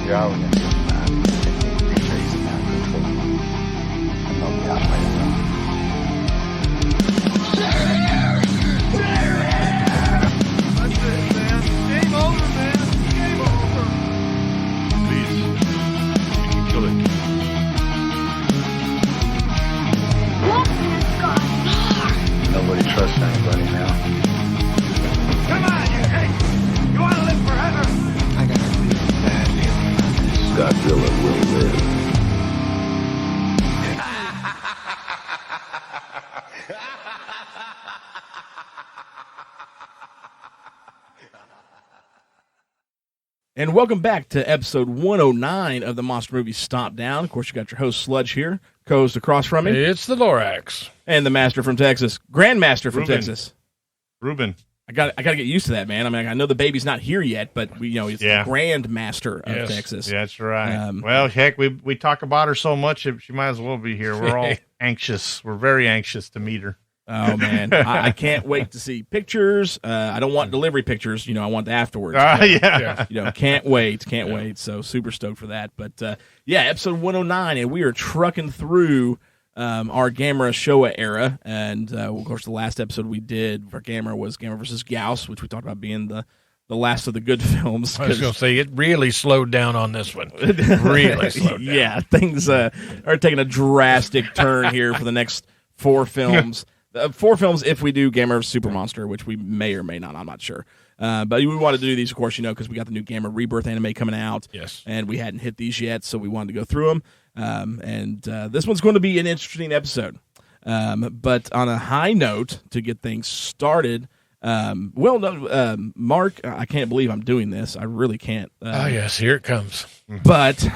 cuidado, ya. No, ya, Nobody trusts anybody now. Come on, you hate! You want to live forever? I got a really bad feeling Godzilla will live. And welcome back to episode 109 of the Monster Movie Stompdown. Of course, you got your host, Sludge, here. Co-host across from me. It's the Lorax. And the master from Texas. Grandmaster from Ruben. Texas. Ruben. I got to get used to that, man. I mean, I know the baby's not here yet, but he's the Grandmaster of Texas. Yeah, that's right. Well, heck, we talk about her so much, she might as well be here. We're all anxious. We're very anxious to meet her. Oh, man. I can't wait to see pictures. I don't want delivery pictures. I want the afterwards. Can't wait. So super stoked for that. But, episode 109, and we are trucking through our Gamera Showa era. And, of course, the last episode we did for Gamera was Gamera vs. Gauss, which we talked about being the last of the good films. I was going to say, it really slowed down on this one. Really slowed down. Yeah, things are taking a drastic turn here for the next 4 films. 4 films if we do Gamera Super Monster, which we may or may not. I'm not sure. But we wanted to do these, of course, because we got the new Gamera Rebirth anime coming out. Yes. And we hadn't hit these yet, so we wanted to go through them. And this one's going to be an interesting episode. But on a high note, to get things started, Mark, I can't believe I'm doing this. I really can't. Yes, here it comes. But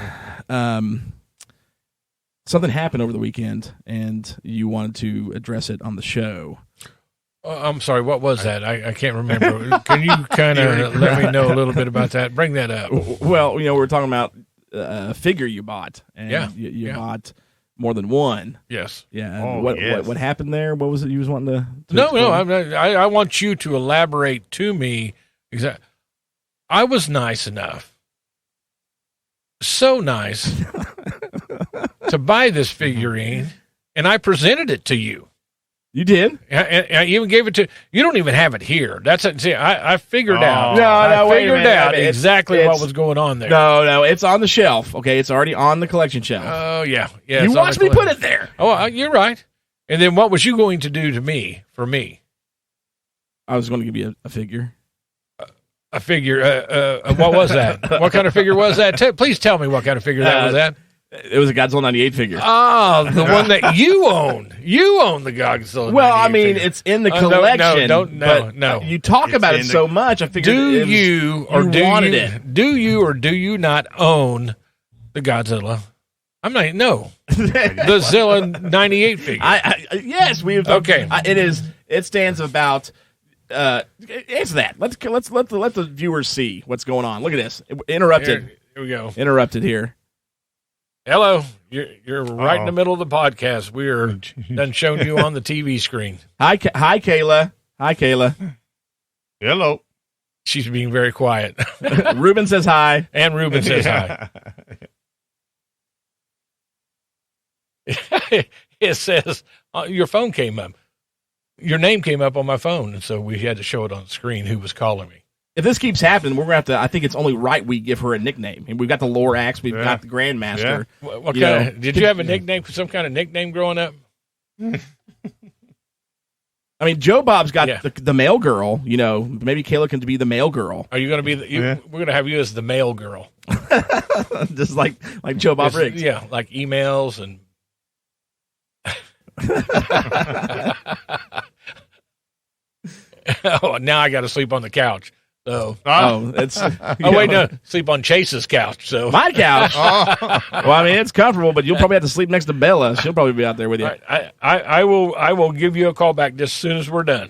something happened over the weekend, and you wanted to address it on the show. I'm sorry, what was that? I can't remember. Can you kind of let me know a little bit about that? Bring that up. Well, we were talking about a figure you bought, and you bought more than one. Yes. Yeah. Oh, what happened there? What was it you was wanting to No, I want you to elaborate to me. I was nice enough, so nice, to buy this figurine, and I presented it to you. You did? I even gave it to you. Don't even have it here. That's it. See, I figured out. No, I figured out exactly what was going on there. No, it's on the shelf. Okay, it's already on the collection shelf. Oh yeah. You watched me put it there. Oh, you're right. And then what was you going to do to me for me? I was going to give you a figure. A figure. What was that? What kind of figure was that? Please tell me what kind of figure that was that. It was a Godzilla 98 figure. Oh, the one that you own. You own the Godzilla 98 Well, I mean, figure. It's in the collection. No. You talk about it so much, I figured do you wanted it. Do you or do you not own the Godzilla? I'm not, no. The Zilla 98 figure. Yes, we've. Okay. It stands about. Answer that. Let's let the viewers see what's going on. Look at this. Interrupted. Here we go. Interrupted here. Hello, you're right in the middle of the podcast. We're done showing you on the TV screen. Hi, Kayla. Hi, Kayla. Hello. She's being very quiet. Ruben says hi, and Ruben says hi. It says your phone came up. Your name came up on my phone, and so we had to show it on the screen who was calling me. If this keeps happening, we're going to have to, I think it's only right we give her a nickname. And we've got the Lorax, we've got the Grandmaster. Yeah. What kind of, did you have a nickname, some kind of nickname growing up? I mean, Joe Bob's got the male girl, maybe Kayla can be the male girl. Are you going to be, we're going to have you as the male girl. Just like Joe Bob Riggs. Yeah, like emails and. Oh, now I got to sleep on the couch. So, wait, no, sleep on Chase's couch. So my couch. Well, I mean, it's comfortable, but you'll probably have to sleep next to Bella. She'll probably be out there with you. I will give you a call back just as soon as we're done.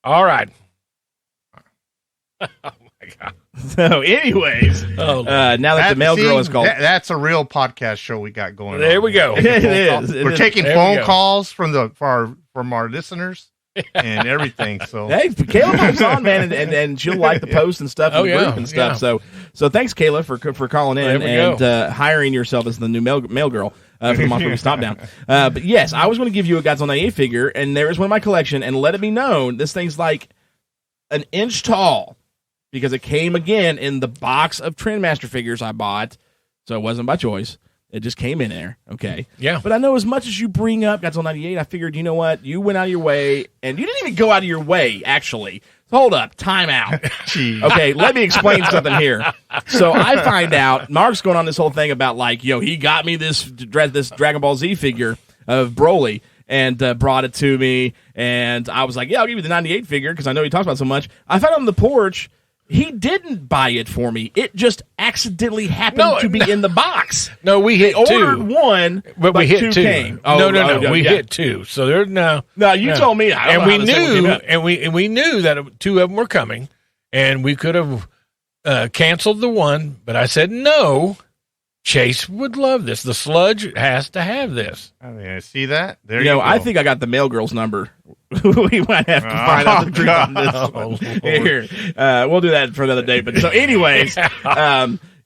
All right. Oh my God. So, anyways, now that the male girl is called, that's a real podcast show we got going. There we go. It is. We're taking phone calls from our listeners. and everything. So hey, Kayla comes on, man, and she'll like the post and stuff and the group and stuff. Yeah. So thanks, Kayla, for calling in and hiring yourself as the new mail girl. For the Month Stompdown. But yes, I was going to give you a Godzilla 98 figure, and there is one in my collection, and let it be known, this thing's like an inch tall, because it came again in the box of Trendmaster figures I bought, so it wasn't by choice. It just came in there, okay? Yeah. But I know as much as you bring up Godzilla 98, I figured, you know what? You went out of your way, and you didn't even go out of your way, actually. Hold up, time out. Okay, let me explain something here. So I find out, Mark's going on this whole thing about, like, he got me this Dragon Ball Z figure of Broly, and brought it to me, and I was like, yeah, I'll give you the 98 figure, because I know he talks about it so much. I found it on the porch. He didn't buy it for me. It just accidentally happened to be in the box. No, we hit ordered two. one, but we hit two. Came. No. We hit two. So there's no. No, you told me. I don't know and we knew that two of them were coming, and we could have canceled the one, but I said no. Chase would love this. The Sludge has to have this. I mean, I see that. There you go. I think I got the mail girl's number. We might have to find out the truth on this one. Here, we'll do that for another day. But so, anyways,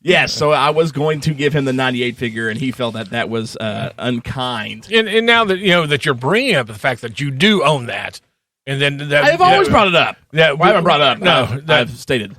yes. So I was going to give him the 98 figure, and he felt that was unkind. And now that that you're bringing up the fact that you do own that, and then that I've always brought it up. I haven't brought it up. No, I've stated.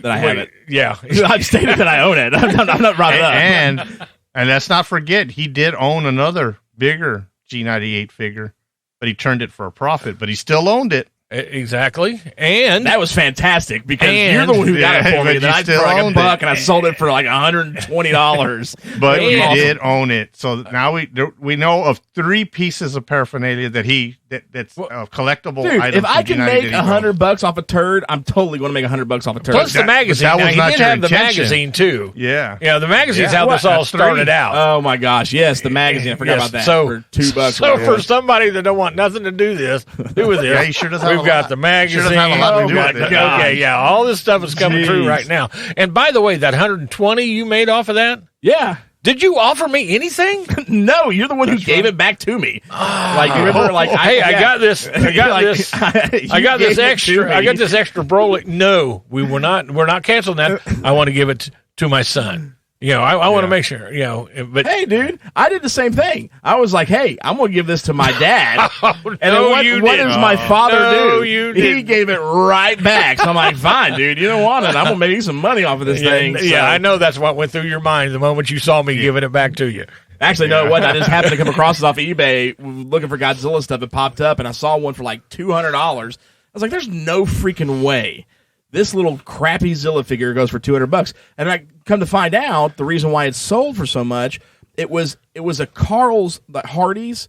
That I have it. Yeah. I've stated that I own it. I'm not brought it up. And let's not forget, he did own another bigger G98 figure, but he turned it for a profit, but he still owned it. Exactly. And that was fantastic, because you're the one who got it for me. That I for like $1 and I sold it for like $120. But he did own it. So now we know of 3 pieces of paraphernalia that's collectable dude, items. If I can make $100 off a turd, I'm totally going to make $100 off a turd. Plus the magazine. That was now, not he did your have intention. the magazine too. Yeah. Yeah, the magazine's how this all started out. Oh my gosh, yes, the magazine. I forgot about that. So for $2. So for somebody that don't want nothing to do with this, yeah, he sure does have we've got the magazine. Sure does have a lot to do with it. Okay, yeah, all this stuff is coming through right now. And by the way, that 120 you made off of that? Yeah. Did you offer me anything? No, you're the one who gave it back to me. Like, you remember, like, hey, I got this. I got this. I got this extra. I got this extra Broly. No, we're not canceling that. I want to give it to my son. I want to make sure. But hey, dude, I did the same thing. I was like, hey, I'm going to give this to my dad. And then what does my father do? He gave it right back. So I'm like, fine, dude, you don't want it. I'm going to make some money off of this thing. Yeah, I know that's what went through your mind the moment you saw me giving it back to you. Actually, no, it wasn't. I just happened to come across it off of eBay looking for Godzilla stuff. It popped up, and I saw one for like $200. I was like, there's no freaking way this little crappy Zilla figure goes for $200. And I come to find out the reason why it sold for so much, it was a Carl's Hardee's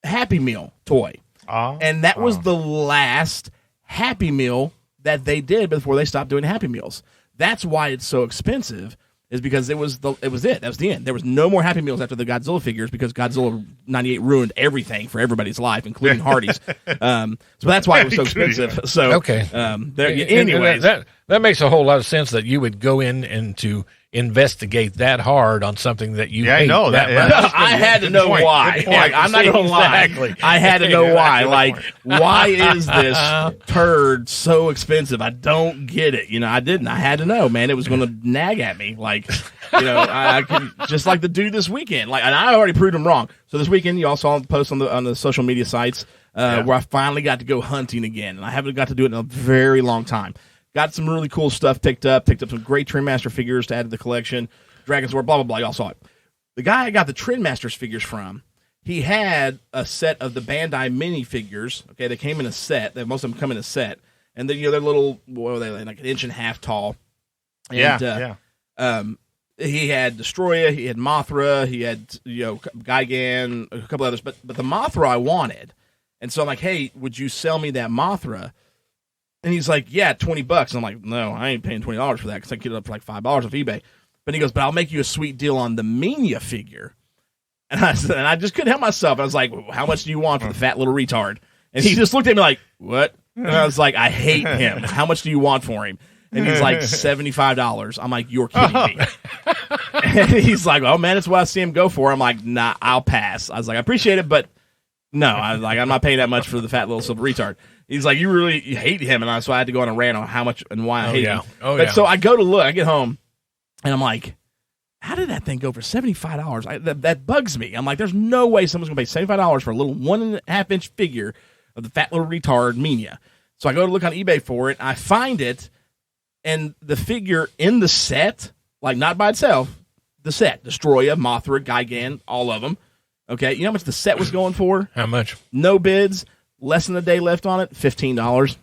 Happy Meal toy. And that was the last Happy Meal that they did before they stopped doing Happy Meals. That's why it's so expensive, is because it was it. That was the end. There was no more Happy Meals after the Godzilla figures, because Godzilla 98 ruined everything for everybody's life, including Hardee's. So that's why it was so expensive. So okay. Anyways, that makes a whole lot of sense that you would go in and to investigate that hard on something that you hate. I know that. I had to know why. Like, I'm not going to lie. Exactly. I had to know why. Like, why is this turd so expensive? I don't get it. I didn't. I had to know, man. It was going to nag at me. Like, I could, just like the dude this weekend. Like, and I already proved him wrong. So this weekend, you all saw the post on the social media sites where I finally got to go hunting again, and I haven't got to do it in a very long time. Got some really cool stuff picked up some great Trendmaster figures to add to the collection. Dragon's War, blah, blah, blah. Y'all saw it. The guy I got the Trendmasters figures from, he had a set of the Bandai mini figures. Okay, they came in a set. Most of them come in a set. And then, they're little, what were they, like an inch and a half tall. And, he had Destroya, he had Mothra, he had, Gigan, a couple others. But the Mothra I wanted. And so I'm like, hey, would you sell me that Mothra? And he's like, yeah, $20. And I'm like, no, I ain't paying $20 for that, because I get it up for like $5 off eBay. But he goes, but I'll make you a sweet deal on the Mania figure. And I just couldn't help myself. I was like, how much do you want for the fat little retard? And he just looked at me like, what? And I was like, I hate him. How much do you want for him? And he's like, $75. I'm like, you're kidding me. And he's like, oh, man, that's what I see him go for. I'm like, nah, I'll pass. I was like, I appreciate it, but No, I'm not paying that much for the fat little silver retard. He's like, you hate him, and so I had to go on a rant on how much and why I hate him. So I go to look, I get home, and I'm like, how did that thing go for $75? That bugs me. I'm like, there's no way someone's going to pay $75 for a little 1.5-inch figure of the fat little retard Mina. So I go to look on eBay for it. I find it, and the figure in the set, like not by itself, the set, Destroya, Mothra, Gigan, all of them. Okay, you know how much the set was going for? How much? No bids, less than a day left on it, $15.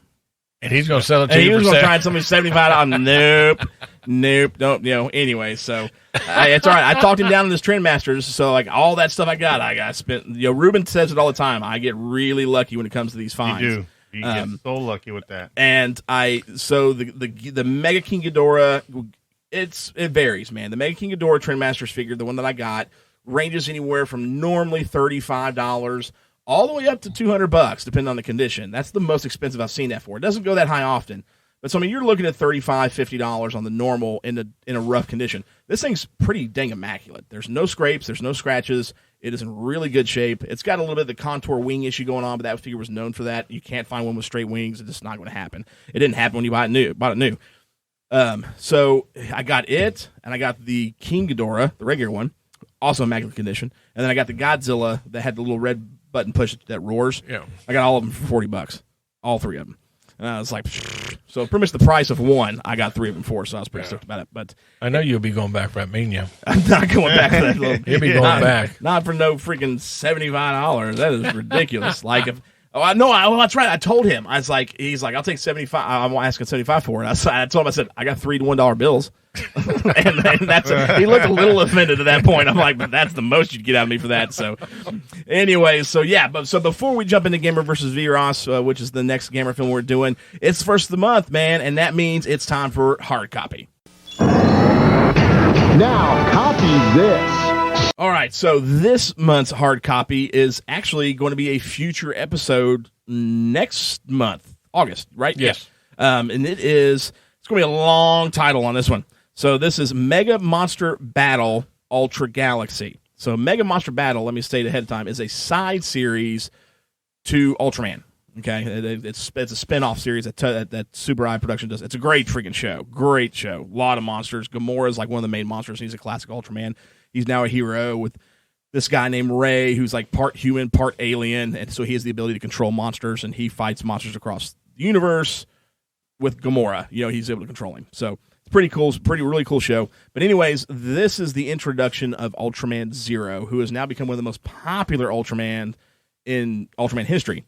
And he's going to sell it to you. He was going to try something $75. Nope. Don't. Anyway, so it's all right. I talked him down to this Trendmasters, so like all that stuff I got spent. Ruben says it all the time. I get really lucky when it comes to these finds. You do. You get so lucky with that. And the Mega King Ghidorah, it varies, man. The Mega King Ghidorah Trendmasters figure, the one that I got, ranges anywhere from normally $35 all the way up to $200, depending on the condition. That's the most expensive I've seen that for. It doesn't go that high often. But so, I mean, you're looking at $35, $50 on the normal in a rough condition. This thing's pretty dang immaculate. There's no scrapes. There's no scratches. It is in really good shape. It's got a little bit of the contour wing issue going on, but that figure was known for that. You can't find one with straight wings. It's just not going to happen. It didn't happen when you bought it new. So I got it, and I got the King Ghidorah, the regular one, also immaculate condition. And then I got the Godzilla that had the little red button push that roars. Yeah. I got all of them for $40. All three of them. And I was like, so pretty much the price of one, I got three of them for, so I was pretty stoked about it. But I know you'll be going back for that Mania. I'm not going back for that. You'll be going back. Not for no freaking $75. That is ridiculous. Like, if, that's right. I told him. I was like, he's like, I'll take 75. I'm asking 75 for it. I told him, I said, I got $3 to $1 bills. and that's he looked a little offended at that point. I'm like, but that's the most you'd get out of me for that. So anyway, so before we jump into Gamera versus Viras, which is the next Gamera film we're doing, it's first of the month, man, and that means it's time for hard copy. Now copy this. All right, so this month's hard copy is actually going to be a future episode next month, August, right? Yes. Yeah. And it's going to be a long title on this one. So this is Mega Monster Battle Ultra Galaxy. So Mega Monster Battle, let me state ahead of time, is a side series to Ultraman. Okay, it's a spin-off series that Super Eye Production does. It's a great freaking show. Great show. A lot of monsters. Gamora is like one of the main monsters. He's a classic Ultraman. He's now a hero with this guy named Ray, who's like part human, part alien, and so he has the ability to control monsters, and he fights monsters across the universe with Gamora. He's able to control him. So it's pretty cool. It's really cool show. But anyways, this is the introduction of Ultraman Zero, who has now become one of the most popular Ultraman in Ultraman history.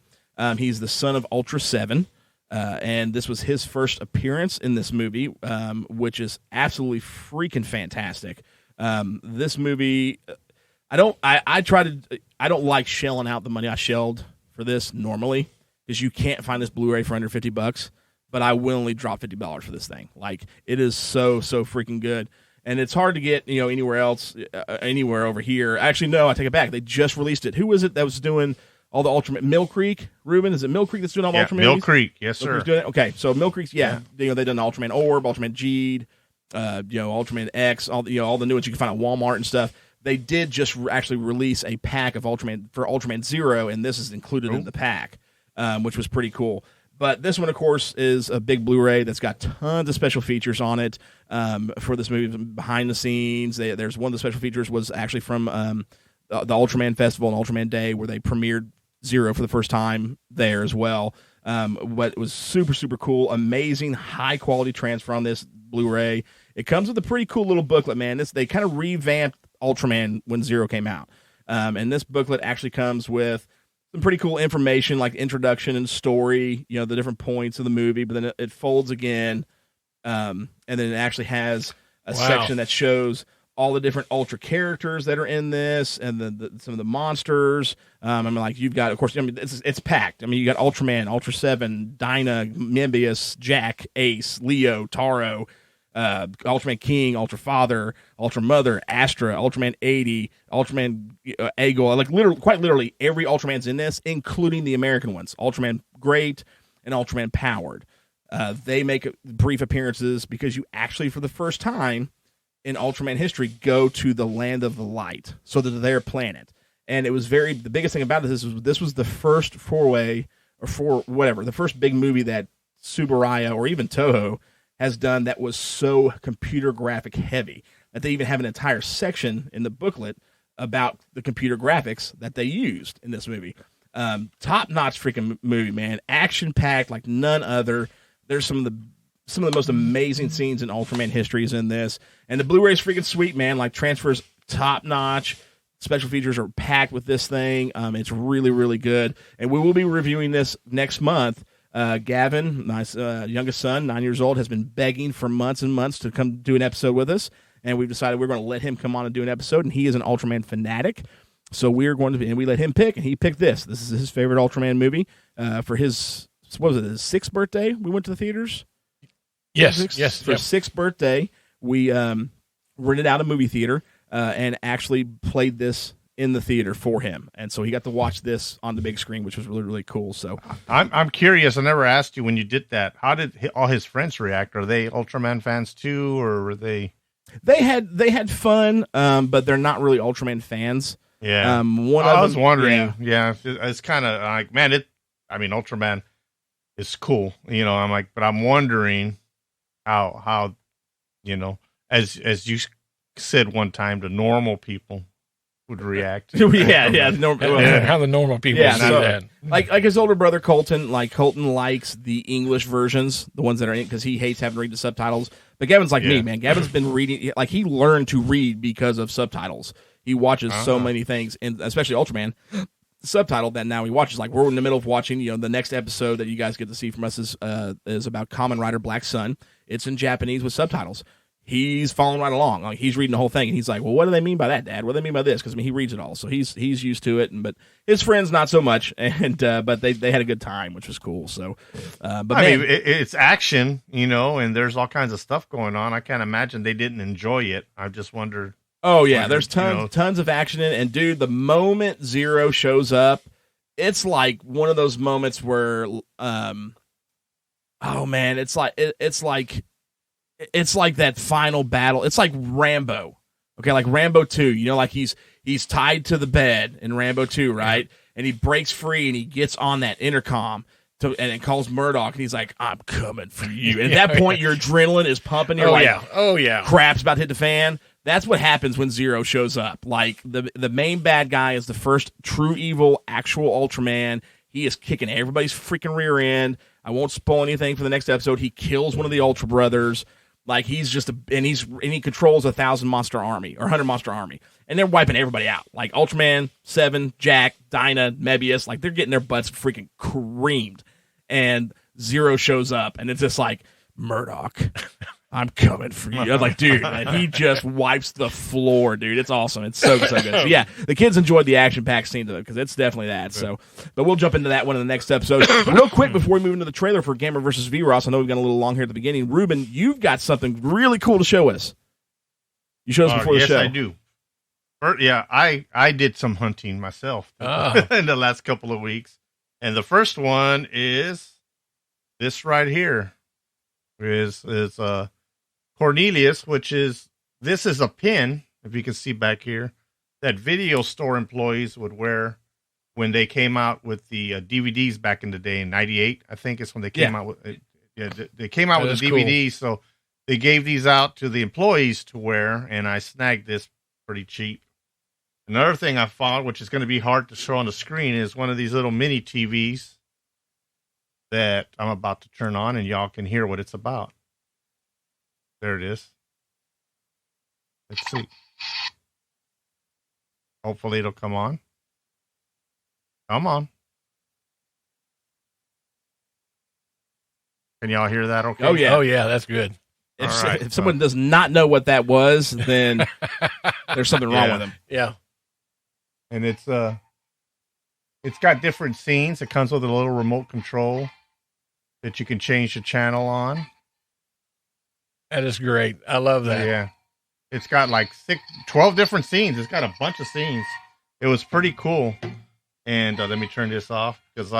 He's the son of Ultra 7, and this was his first appearance in this movie, which is absolutely freaking fantastic. This movie, I don't like shelling out the money I shelled for this normally, because you can't find this Blu-ray for under $50. But I willingly drop $50 for this thing. Like, it is so freaking good, and it's hard to get anywhere else, anywhere over here. Actually, no, I take it back. They just released it. Who was it that was doing all the Ultraman? Mill Creek, Ruben? Is it Mill Creek that's doing all the Ultraman? Mill Creek, yes, sir. Doing it? Okay, so Mill Creek's they've done Ultraman Orb, Ultraman Geed, Ultraman X, all the new ones you can find at Walmart and stuff. They did just actually release a pack of Ultraman for Ultraman Zero, and this is included in the pack, which was pretty cool. But this one, of course, is a big Blu-ray that's got tons of special features on it for this movie, behind the scenes. There's one of the special features was actually from the Ultraman Festival and Ultraman Day, where they premiered Zero for the first time there as well. But it was super cool, amazing, high-quality transfer on this Blu-ray. It comes with a pretty cool little booklet, man. They kind of revamped Ultraman when Zero came out. And this booklet actually comes with some pretty cool information, like introduction and story, the different points of the movie, but then it folds again, and then it actually has a section that shows all the different Ultra characters that are in this, and some of the monsters. You've got, of course, it's packed. You got Ultraman, Ultra 7, Dyna, Membius, Jack, Ace, Leo, Taro, Ultraman King, Ultra Father, Ultra Mother, Astra, Ultraman 80, Ultraman Ego, quite literally every Ultraman's in this, including the American ones, Ultraman Great and Ultraman Powered. They make brief appearances because you actually, for the first time in Ultraman history, go to the Land of the Light, so to their planet. And it was the biggest thing about this was the first the first big movie that Subaraya or even Toho has done that was so computer graphic heavy that they even have an entire section in the booklet about the computer graphics that they used in this movie. Top-notch freaking movie, man. Action-packed like none other. There's some of the most amazing scenes in Ultraman history is in this. And the Blu-ray's freaking sweet, man. Like, transfers top-notch. Special features are packed with this thing. It's really, really good. And we will be reviewing this next month. Gavin, my youngest son, 9 years old, has been begging for months and months to come do an episode with us. And we've decided we're going to let him come on and do an episode. And he is an Ultraman fanatic. So we're going to be, and we let him pick, and he picked this. This is his favorite Ultraman movie. For his, what was it, his 6th birthday? We went to the theaters? Yes. For his 6th birthday, we rented out a movie theater and actually played this in the theater for him, and so he got to watch this on the big screen, which was really, really cool. So I'm curious. I never asked you when you did that. How did all his friends react? Are they Ultraman fans too, or were they? They had fun, but they're not really Ultraman fans. Yeah. I was wondering. Yeah, it's kind of like, man, Ultraman is cool. I'm like, but I'm wondering how as you said one time, the normal people would react. How the normal people see that. Like his older brother Colton, Colton likes the English versions, the ones that are in, because he hates having to read the subtitles. But Gavin's like me, man. Gavin's been reading, like he learned to read because of subtitles. He watches so many things, and especially Ultraman, subtitled that now he watches. Like we're in the middle of watching, the next episode that you guys get to see from us is about Kamen Rider Black Sun. It's in Japanese with subtitles. He's following right along. Like he's reading the whole thing, and he's like, "Well, what do they mean by that, Dad? What do they mean by this?" Because he reads it all, so he's used to it. But his friends not so much. And but they had a good time, which was cool. So, but I mean, it's action, and there's all kinds of stuff going on. I can't imagine they didn't enjoy it. I just wonder. Oh yeah, there's tons of action in it. And dude, the moment Zero shows up, it's like one of those moments where, oh man, it's like that final battle. It's like Rambo. Okay, like Rambo 2. Like he's tied to the bed in Rambo 2, right? And he breaks free and he gets on that intercom and it calls Murdoch, and he's like, "I'm coming for you." And at that point, your adrenaline is pumping. You're crap's about to hit the fan. That's what happens when Zero shows up. Like the main bad guy is the first true evil actual Ultraman. He is kicking everybody's freaking rear end. I won't spoil anything for the next episode. He kills one of the Ultra Brothers. Like he's just and he controls 1,000 monster army or 100 monster army, and they're wiping everybody out. Like Ultraman, Seven, Jack, Dinah, Mebius, like they're getting their butts freaking creamed. And Zero shows up, and it's just like, Murdoch, I'm coming for you. I was like, dude, man, he just wipes the floor, dude. It's awesome. It's so good. So yeah, the kids enjoyed the action-packed scenes of it because it's definitely that. So, but we'll jump into that one in the next episode. Real quick before we move into the trailer for Gamera versus Viras, I know we've got a little long here at the beginning. Ruben, you've got something really cool to show us. You showed us before the show. Yes, I do. I did some hunting myself in the last couple of weeks. And the first one is this right here. Is Cornelius, this is a pin, if you can see back here, that video store employees would wear when they came out with the DVDs back in the day in '98. I think it's when they came out with they came out with the DVDs. Cool. So they gave these out to the employees to wear, and I snagged this pretty cheap. Another thing I found, which is going to be hard to show on the screen, is one of these little mini TVs that I'm about to turn on, and y'all can hear what it's about. There it is. Let's see. Hopefully it'll come on. Come on. Can y'all hear that okay? Oh, yeah. Oh, yeah, that's good. If someone does not know what that was, then there's something wrong with them. Yeah. And it's got different scenes. It comes with a little remote control that you can change the channel on. That is great. I love that. Yeah. It's got like 12 different scenes. It's got a bunch of scenes. It was pretty cool. And let me turn this off because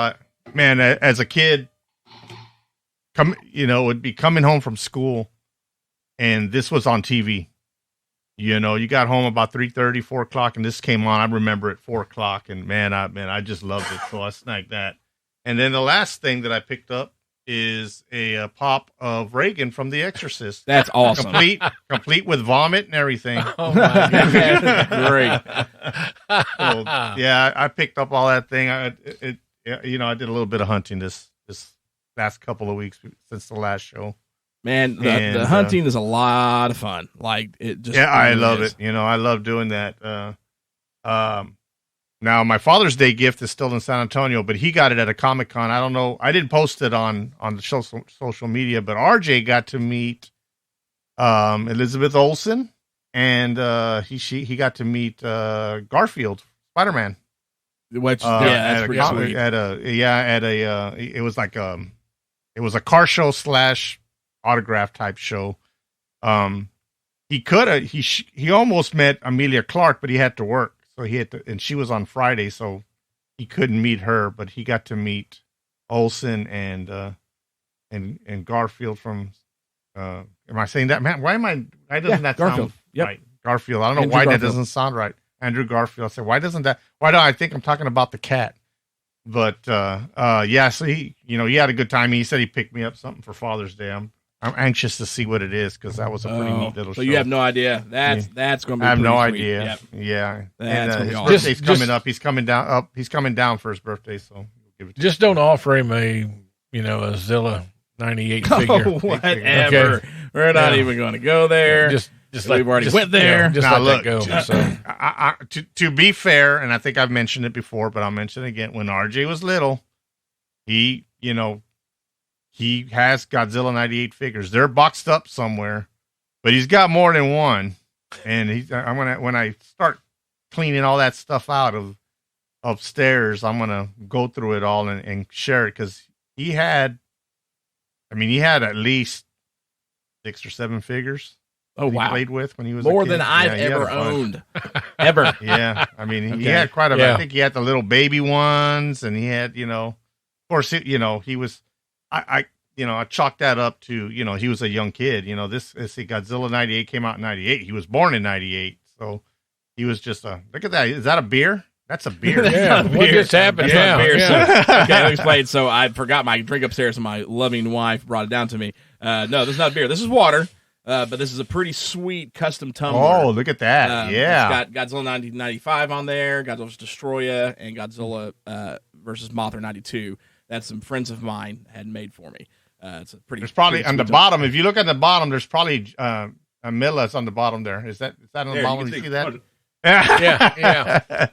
as a kid, would be coming home from school and this was on TV. You know, you got home about 3:30, 4 o'clock, and this came on. I remember at 4 o'clock, and I just loved it. So I snagged that. And then the last thing that I picked up is a pop of Reagan from The Exorcist. That's awesome. Complete with vomit and everything. Oh my God. Great. So, yeah, I picked up all that thing. I did a little bit of hunting this last couple of weeks since the last show. Man, the hunting is a lot of fun. Like it just. Yeah, I love it. You know, I love doing that. Now my Father's Day gift is still in San Antonio, but he got it at a Comic-Con. I don't know. I didn't post it on the social media, but RJ got to meet Elizabeth Olsen, and he got to meet Garfield, Spider-Man. Which that's pretty sweet. It was like it was a car show / autograph type show. He almost met Amelia Clark, but he had to work. So and she was on Friday, so he couldn't meet her, but he got to meet Olsen and Garfield from, am I saying that, man? Why doesn't that Garfield. sound right? Garfield. I don't know why that doesn't sound right. Andrew Garfield. I said, why don't I think I'm talking about the cat? But, so he had a good time. He said he picked me up something for Father's Day. I'm anxious to see what it is, because that was a pretty neat little show. So you have no idea. That's going to be I have no sweet. idea. Yep. Yeah. That's and his awesome. birthday's coming up. He's coming down He's coming down for his birthday, so we'll give it to Just don't offer him a Zilla 98 figure. Oh, whatever. Okay. We're not even going to go there. Just we've already went there. Just now, let look, that go. So. To be fair, and I think I've mentioned it before, but I'll mention it again. When RJ was little, he has Godzilla 98 figures. They're boxed up somewhere, but he's got more than one. And when I start cleaning all that stuff out of upstairs, I'm gonna go through it all and share it, because he had at least 6 or 7 figures. Oh, wow. He played with when he was more a kid. than I've ever owned. Ever. Yeah, he had quite a bit. Yeah. I think he had the little baby ones, and he had, of course, he was. I chalked that up to, he was a young kid. Godzilla 98 came out in 98. He was born in 98, so he was just look at that. Is that a beer? That's a beer. Yeah, what just happened? That's not beer. Yeah. So, okay, let me explain. So I forgot my drink upstairs, and my loving wife brought it down to me. No, this is not beer. This is water. But this is a pretty sweet custom tumbler. Oh, look at that. Yeah. It's got Godzilla 1995 on there, Godzilla vs. Destroyer, and Godzilla versus Mothra 92. That's some friends of mine had made for me. It's a pretty. There's probably pretty on the sweet bottom. If you look at the bottom, there's probably Mila's on the bottom there. Is that on the bottom? You see that? Yeah.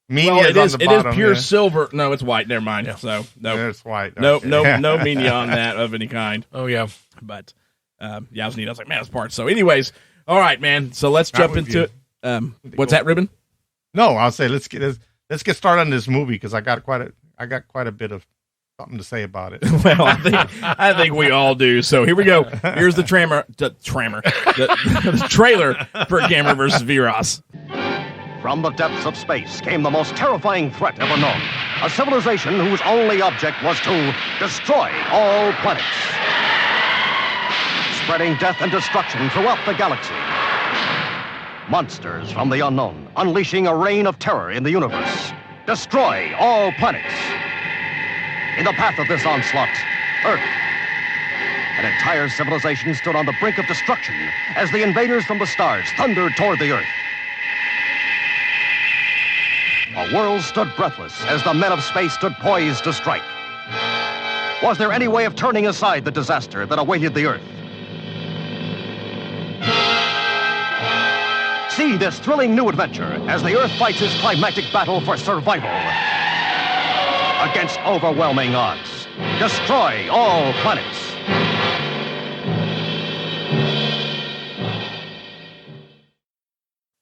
Minia's well, it is. on the bottom. It is pure silver. No, it's white. Never mind. Yeah. So no, It's white. no, Okay. no Minia on that of any kind. Oh, yeah. But I was neat. I was like, man, that's part. So, anyways, all right, man. So let's jump into it. What's that, Ruben? No, I'll say let's get started on this movie, because I got quite a bit of something to say about it. Well, I think we all do. So here we go. Here's the trailer for Gamera versus Viras. From the depths of space came the most terrifying threat ever known. A civilization whose only object was to destroy all planets, spreading death and destruction throughout the galaxy. Monsters from the unknown, unleashing a reign of terror in the universe. Destroy all planets. In the path of this onslaught, Earth. An entire civilization stood on the brink of destruction as the invaders from the stars thundered toward the Earth. A world stood breathless as the men of space stood poised to strike. Was there any way of turning aside the disaster that awaited the Earth? See this thrilling new adventure as the Earth fights its climactic battle for survival against overwhelming odds. Destroy all planets.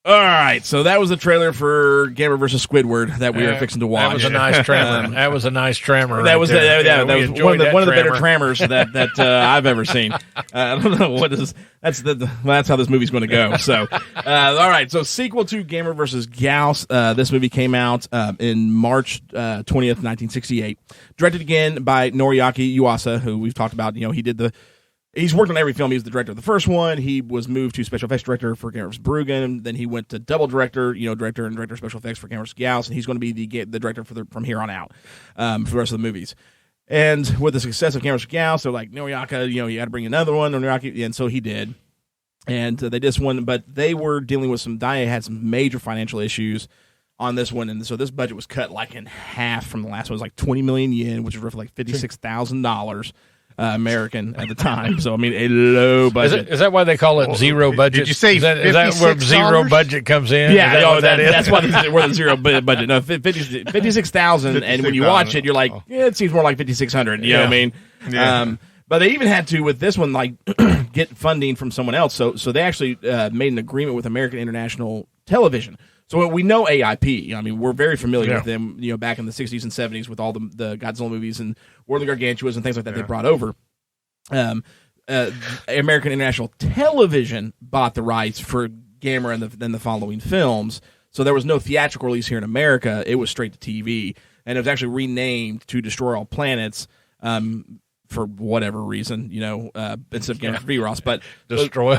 All right, so that was the trailer for Gamera versus Squidward that we were fixing to watch. That was a nice trammer. That was a nice trammer. That was right one of the better trammers that I've ever seen. I don't know what is that's how this movie's going to go. So, all right, so sequel to Gamera versus Gauss. This movie came out in March 20th, 1968. Directed again by Noriaki Yuasa, who we've talked about. He did the he's worked on every film. He was the director of the first one. He was moved to special effects director for Gamera vs. Bruggen. Then he went to double director, director of special effects for Gamera vs. Gauss, and he's going to be the director from here on out for the rest of the movies. And with the success of Gamera vs. Gauss, they're like, Noriaka, you got to bring another one, Noriaka, and so he did. And they just won, but they were dealing with Daiei had some major financial issues on this one, and so this budget was cut like in half from the last one. It was like 20 million yen, which is roughly like $56,000 American at the time. So I mean, a low budget. Is that why they call it zero budget? Did you say is that where zero budget comes in? Yeah, that's why we're the zero budget. No, 56,000, and when you watch it, you're like, it seems more like 5,600. You know what I mean? Yeah. But they even had to, with this one, like get funding from someone else. So they actually made an agreement with American International Television. So we know AIP. I mean, we're very familiar with them. Back in the 60s and 70s with all the Godzilla movies and War of the Gargantuas and things like that they brought over. American International Television bought the rights for Gamera and then the following films. So there was no theatrical release here in America. It was straight to TV, and it was actually renamed to Destroy All Planets. For whatever reason, instead of Gamera Viras, but Destroy.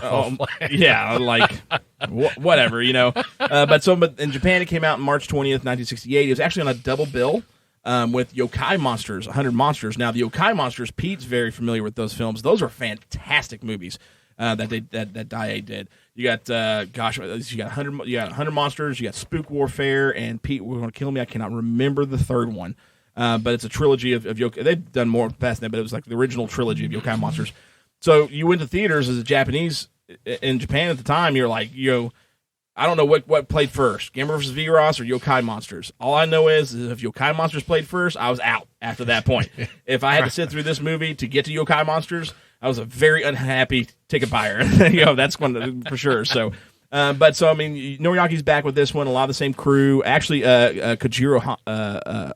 Whatever, But in Japan, it came out on March 20th, 1968. It was actually on a double bill with Yokai Monsters, 100 Monsters. Now, the Yokai Monsters, Pete's very familiar with those films. Those are fantastic movies that Daiei did. You got you got 100 Monsters, you got Spook Warfare, and Pete, We're Gonna Kill Me. I cannot remember the third one. But it's a trilogy of Yokai. They've done more past that, but it was like the original trilogy of Yokai Monsters. So you went to theaters as a Japanese in Japan at the time. You're like, I don't know what played first, Gamera vs. Viras or Yokai Monsters. All I know is if Yokai Monsters played first, I was out after that point. If I had to sit through this movie to get to Yokai Monsters, I was a very unhappy ticket buyer. That's one for sure. So. Noriaki's back with this one. A lot of the same crew. Actually, Kojiro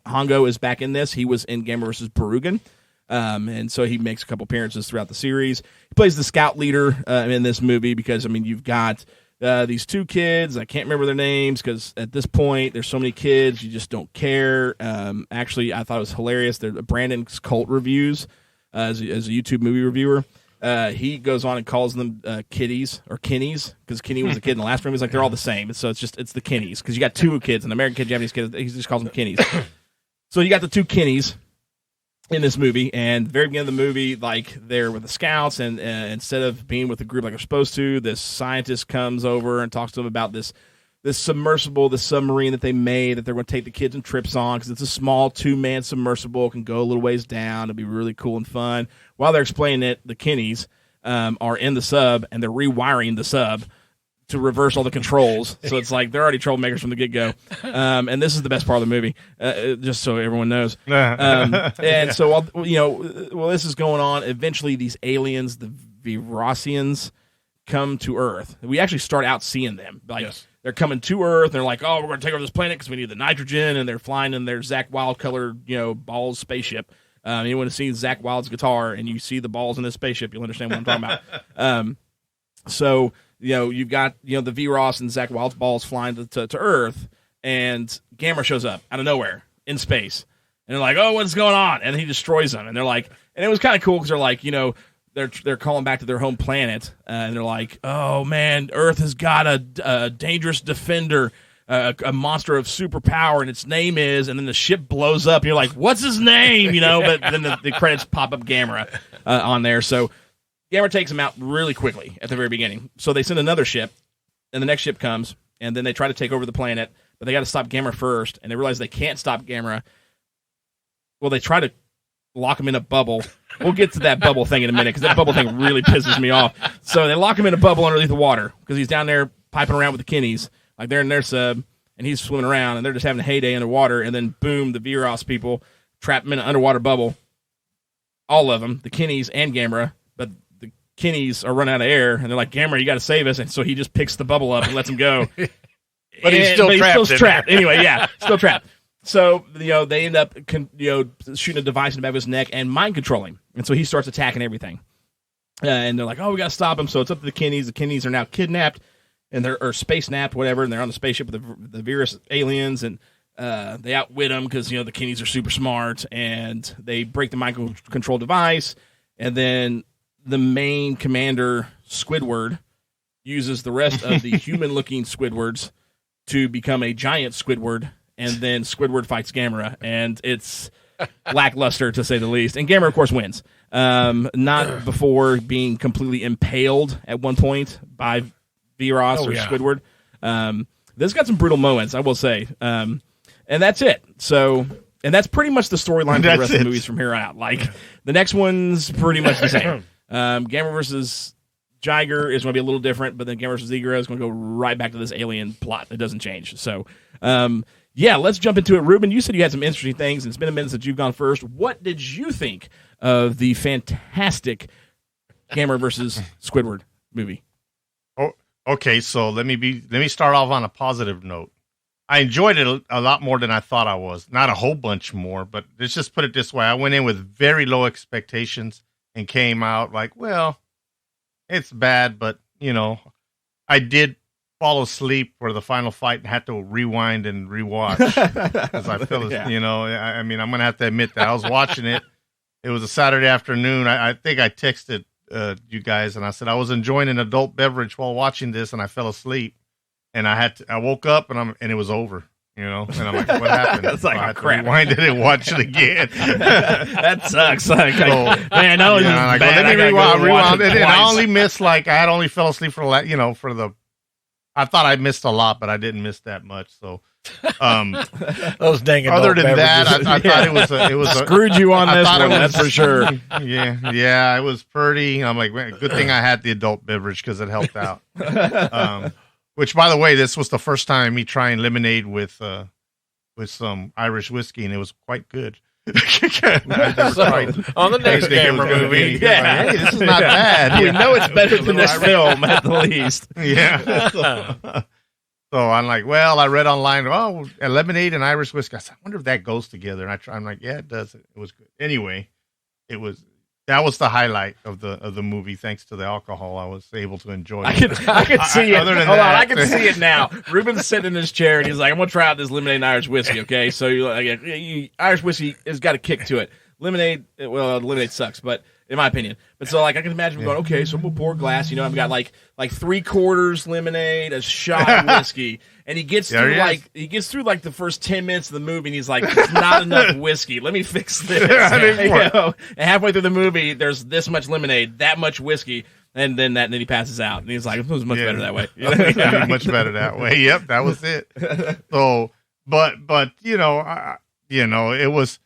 Hongo is back in this. He was in Gamera vs. Bruggen, and so he makes a couple appearances throughout the series. He plays the scout leader in this movie because, you've got these two kids. I can't remember their names because at this point, there's so many kids, you just don't care. Actually, I thought it was hilarious. They're Brandon's Cult Reviews as a YouTube movie reviewer. He goes on and calls them kiddies or kinnies because Kenny was a kid in the last film. He's like, they're all the same. So it's the kinnies because you got two kids, an American kid, Japanese kid. He just calls them kinnies. So you got the two kinnies in this movie, and very beginning of the movie, like they're with the scouts, and instead of being with the group like they're supposed to, this scientist comes over and talks to them about this submersible, this submarine that they made that they're going to take the kids on trips on because it's a small 2-man submersible. It can go a little ways down. It'll be really cool and fun. While they're explaining it, the Kinnies are in the sub, and they're rewiring the sub to reverse all the controls. So it's like they're already troublemakers from the get-go. And this is the best part of the movie, just so everyone knows. And so, while this is going on, eventually these aliens, the Virasians, come to Earth. We actually start out seeing them. They're coming to Earth, and they're like, we're going to take over this planet because we need the nitrogen, and they're flying in their Zakk Wylde-colored, balls spaceship. Anyone has seen Zakk Wylde's guitar, and you see the balls in this spaceship, you'll understand what I'm talking about. So, you've got, the Viras and Zakk Wylde's balls flying to Earth, and Gamera shows up out of nowhere in space. And they're like, what's going on? And he destroys them. And they're like, and it was kind of cool because they're like, they're calling back to their home planet, and they're like, "Oh man, Earth has got a dangerous defender, a monster of superpower, and its name is." And then the ship blows up, and you're like, "What's his name?" But then the credits pop up Gamera on there. So Gamera takes him out really quickly at the very beginning. So they send another ship, and the next ship comes, and then they try to take over the planet, but they got to stop Gamera first, and they realize they can't stop Gamera. Well, they try to lock him in a bubble. We'll get to that bubble thing in a minute because that bubble thing really pisses me off. So they lock him in a bubble underneath the water because he's down there piping around with the Kinnies. Like they're in their sub, and he's swimming around, and they're just having a heyday underwater. And then, boom, the Viras people trap him in an underwater bubble. All of them, the Kinnies and Gamera. But the Kinnies are running out of air, and they're like, Gamera, you got to save us. And so he just picks the bubble up and lets him go. But he's still trapped. Anyway, yeah, still trapped. So, they end up, shooting a device in the back of his neck and mind controlling. And so he starts attacking everything. And they're like, we got to stop him. So it's up to the Kinnies. The Kinnies are now kidnapped, or space-napped, whatever, and they're on the spaceship with the Viras aliens, and they outwit them because, the Kinnies are super smart, and they break the mind control device, and then the main commander, Squidward, uses the rest of the human-looking Squidwards to become a giant Squidward, and then Squidward fights Gamera, and it's lackluster to say the least. And Gamera, of course, wins. Not before being completely impaled at one point by Viras or Squidward. This got some brutal moments, I will say. And that's it. So, and that's pretty much the storyline for the rest of the movies from here on out. Like, the next one's pretty much the same. Gamera versus Jiger is going to be a little different, but then Gamera versus Zigra is going to go right back to this alien plot. It doesn't change. So, yeah, let's jump into it. Ruben, you said you had some interesting things, and it's been a minute since you've gone first. What did you think of the fantastic Gamera versus Squidward movie? Oh, okay. So let me start off on a positive note. I enjoyed it a lot more than I thought I was. Not a whole bunch more, but let's just put it this way. I went in with very low expectations and came out like, well, it's bad, but, you know, I did fall asleep for the final fight and had to rewind and rewatch because I feel, you know, I mean, I'm going to have to admit that I was watching it. It was a Saturday afternoon. I think I texted you guys and I said I was enjoying an adult beverage while watching this and I fell asleep. And I woke up and it was over, you know, and I'm like, what happened? It's like, I had crap. to rewind it and watch it again. That sucks. Like, man, that was let bad. me rewind it. And I twice. only missed I had only fell asleep for I thought I missed a lot, but I didn't miss that much. So, those dang adult other than that, beverages. I thought it was Screwed you on this one, that's for sure. Yeah, it was pretty. I'm like, man, good thing I had the adult beverage because it helped out. Which, by the way, this was the first time me trying lemonade with some Irish whiskey, and it was quite good. On the next Gamera movie. Yeah. Hey, this is not bad. We know it's better than this film, at the least. Yeah. So I'm like, well, I read online, a lemonade and Irish whiskey. I said, I wonder if that goes together. And I'm like, yeah, it does. It was good. Anyway, that was the highlight of the movie. Thanks to the alcohol, I was able to enjoy it. I could see it. Other than Hold on, that- I can see it now. Ruben's sitting in his chair and he's like, I'm gonna try out this lemonade and Irish whiskey. Okay, so Irish whiskey has got a kick to it. Lemonade, lemonade sucks, but in my opinion. But so I can imagine him going, okay, so I'm gonna pour a glass. You know, I've got like 3/4 lemonade, a shot of whiskey, and he gets through the first 10 minutes of the movie, and he's like, it's not enough whiskey. Let me fix this. And halfway through the movie, there's this much lemonade, that much whiskey, and then he passes out, and he's like, it was much better that way. Much better that way. Yep, that was it. So, but it was.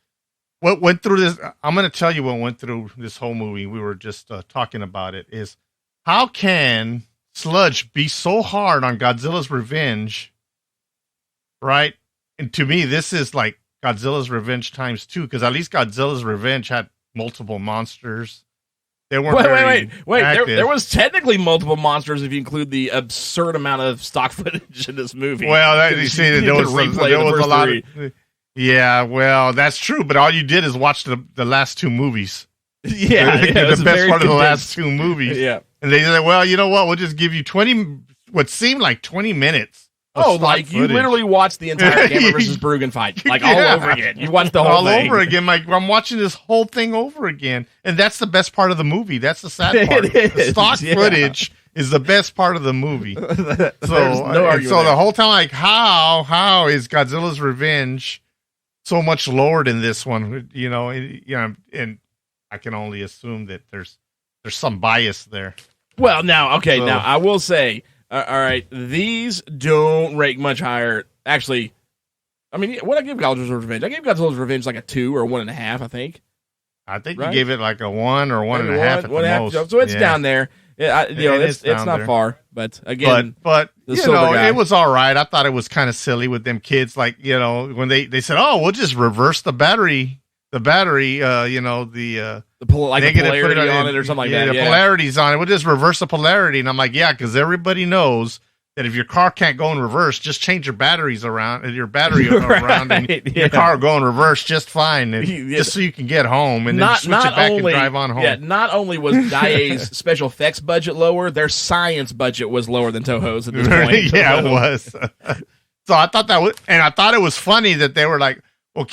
What went through this? I'm going to tell you what went through this whole movie. We were just talking about it. Is how can Sludge be so hard on Godzilla's Revenge, right? And to me, this is like Godzilla's Revenge times 2, because at least Godzilla's Revenge had multiple monsters. They weren't wait. There was technically multiple monsters if you include the absurd amount of stock footage in this movie. Well, you see, there was a lot of. Yeah, well, that's true, but all you did is watch the last 2 movies. Yeah, the best part of the last 2 movies. Yeah. And they said, well, you know what? We'll just give you what seemed like 20 minutes. You literally watched the entire Gamera versus Bruggen fight, all over again. You watched the whole thing. All over again. Like, I'm watching this whole thing over again. And that's the best part of the movie. That's the sad part. The stock footage is the best part of the movie. So the whole time, like, how is Godzilla's Revenge so much lower than this one, and I can only assume that there's some bias there. Well, now I will say, all right, these don't rank much higher. Actually, I mean, what I give Godzilla's Revenge? I gave Godzilla's Revenge like a 2 or 1.5, I think. I think you gave it like a 1 or 1.5 at the most. So it's down there. It's not far, but again, but it was all right. I thought it was kind of silly with them kids, like, when they said, "Oh, we'll just reverse the battery, the negative polarity on it or something like that." The polarity's on it. We'll just reverse the polarity, and I'm like, yeah, because everybody knows that if your car can't go in reverse, just change your batteries around, your battery around, and your car will go in reverse just fine, just so you can get home and then switch it back and drive on home. Yeah, not only was Daiei's special effects budget lower, their science budget was lower than Toho's at this point. Yeah, it was. So I thought I thought it was funny that they were like, well,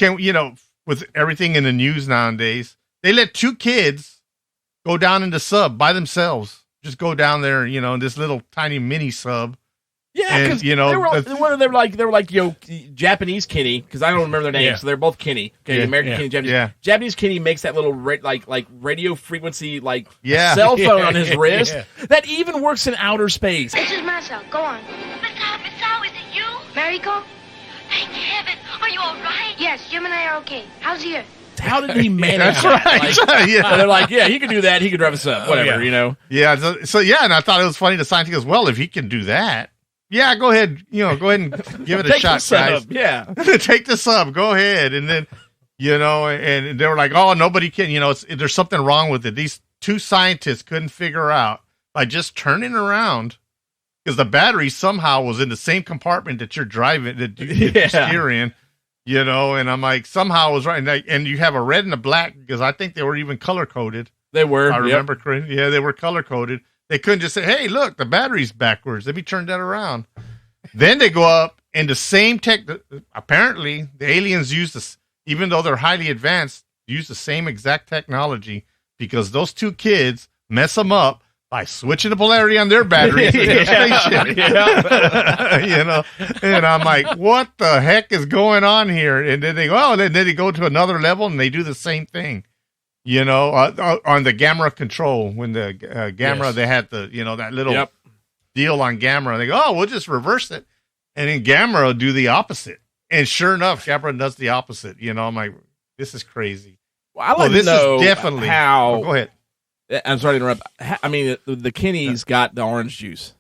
with everything in the news nowadays, they let 2 kids go down into sub by themselves. Just go down there, in this little tiny mini sub. Yeah, because they were like Japanese Kenny, because I don't remember their names, so they're both Kenny. Okay, American Kenny, Japanese. Yeah. Japanese Kenny makes that little like radio frequency cell phone on his wrist that even works in outer space. This is Marcel. Go on. Marcel, is it you? Mariko? Thank heaven. Are you all right? Yes, Jim and I are okay. How's here? How did he manage That's right. They're like, he can do that. He can drive us up. Whatever, Yeah. So and I thought it was funny. The scientist goes, well, if he can do that. Yeah, go ahead. Go ahead and give it a shot, guys. Yeah, take the sub. Go ahead, and then and they were like, "Oh, nobody can." There's something wrong with it. These two scientists couldn't figure out by just turning around because the battery somehow was in the same compartment that you're driving, that you're steering. And I'm like, somehow it was right, and you have a red and a black because I think they were even color coded. They were. I remember correctly. Yeah, they were color coded. They couldn't just say, hey, look, the battery's backwards. Let me turn that around. Then they go up and the same tech. Apparently, the aliens use this, even though they're highly advanced, use the same exact technology because those two kids mess them up by switching the polarity on their batteries in their spaceship. And I'm like, what the heck is going on here? And then they go, then they go to another level and they do the same thing. On the Gamera control, when the Gamera, they had the, that little deal on Gamera. They go, we'll just reverse it. And then Gamera will do the opposite. And sure enough, Gamera does the opposite. I'm like, this is crazy. Well, I like to know definitely how. Go ahead. I'm sorry to interrupt. I mean, the Kenny's got the orange juice.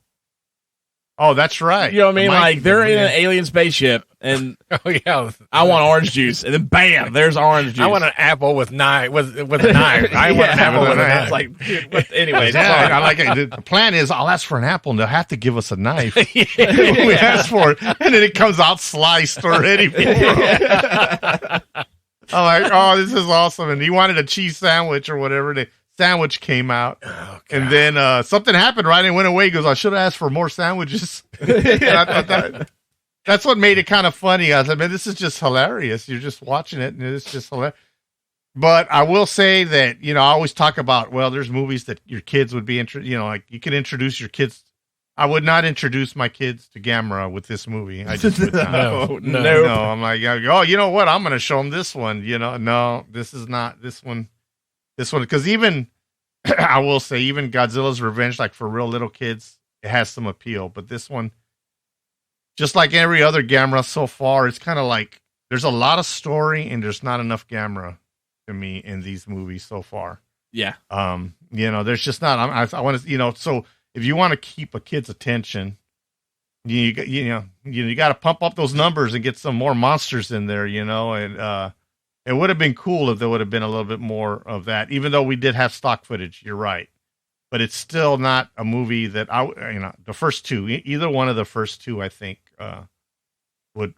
Oh, that's right. You know what I mean? Like, they're in an alien spaceship, and I want orange juice, and then bam, there's orange juice. I want an apple with a knife. I want an apple with a knife. Like, dude, anyway, I like it. The plan is, I'll ask for an apple, and they'll have to give us a knife. We ask for it, and then it comes out sliced already. I'm like, oh, this is awesome. And he wanted a cheese sandwich or whatever. The sandwich came out, and then something happened, right? And went away. He goes, I should have asked for more sandwiches. And I thought that's what made it kind of funny. I said, man, this is just hilarious. You're just watching it, and it's just hilarious. But I will say that, I always talk about, well, there's movies that your kids would be interested, like you could introduce your kids. I would not introduce my kids to Gamera with this movie. I just would not. No. I'm like, oh, you know what? I'm going to show them this one. No, this is not this one. Because even, I will say, even Godzilla's Revenge, like for real little kids, it has some appeal. But this one, just like every other Gamera so far, it's kind of like there's a lot of story and there's not enough Gamera to me in these movies so far. Yeah. There's just not. I want to, so if you want to keep a kid's attention, you got to pump up those numbers and get some more monsters in there, and it would have been cool if there would have been a little bit more of that, even though we did have stock footage. You're right. But it's still not a movie that the first two, either one of the first two, I think, would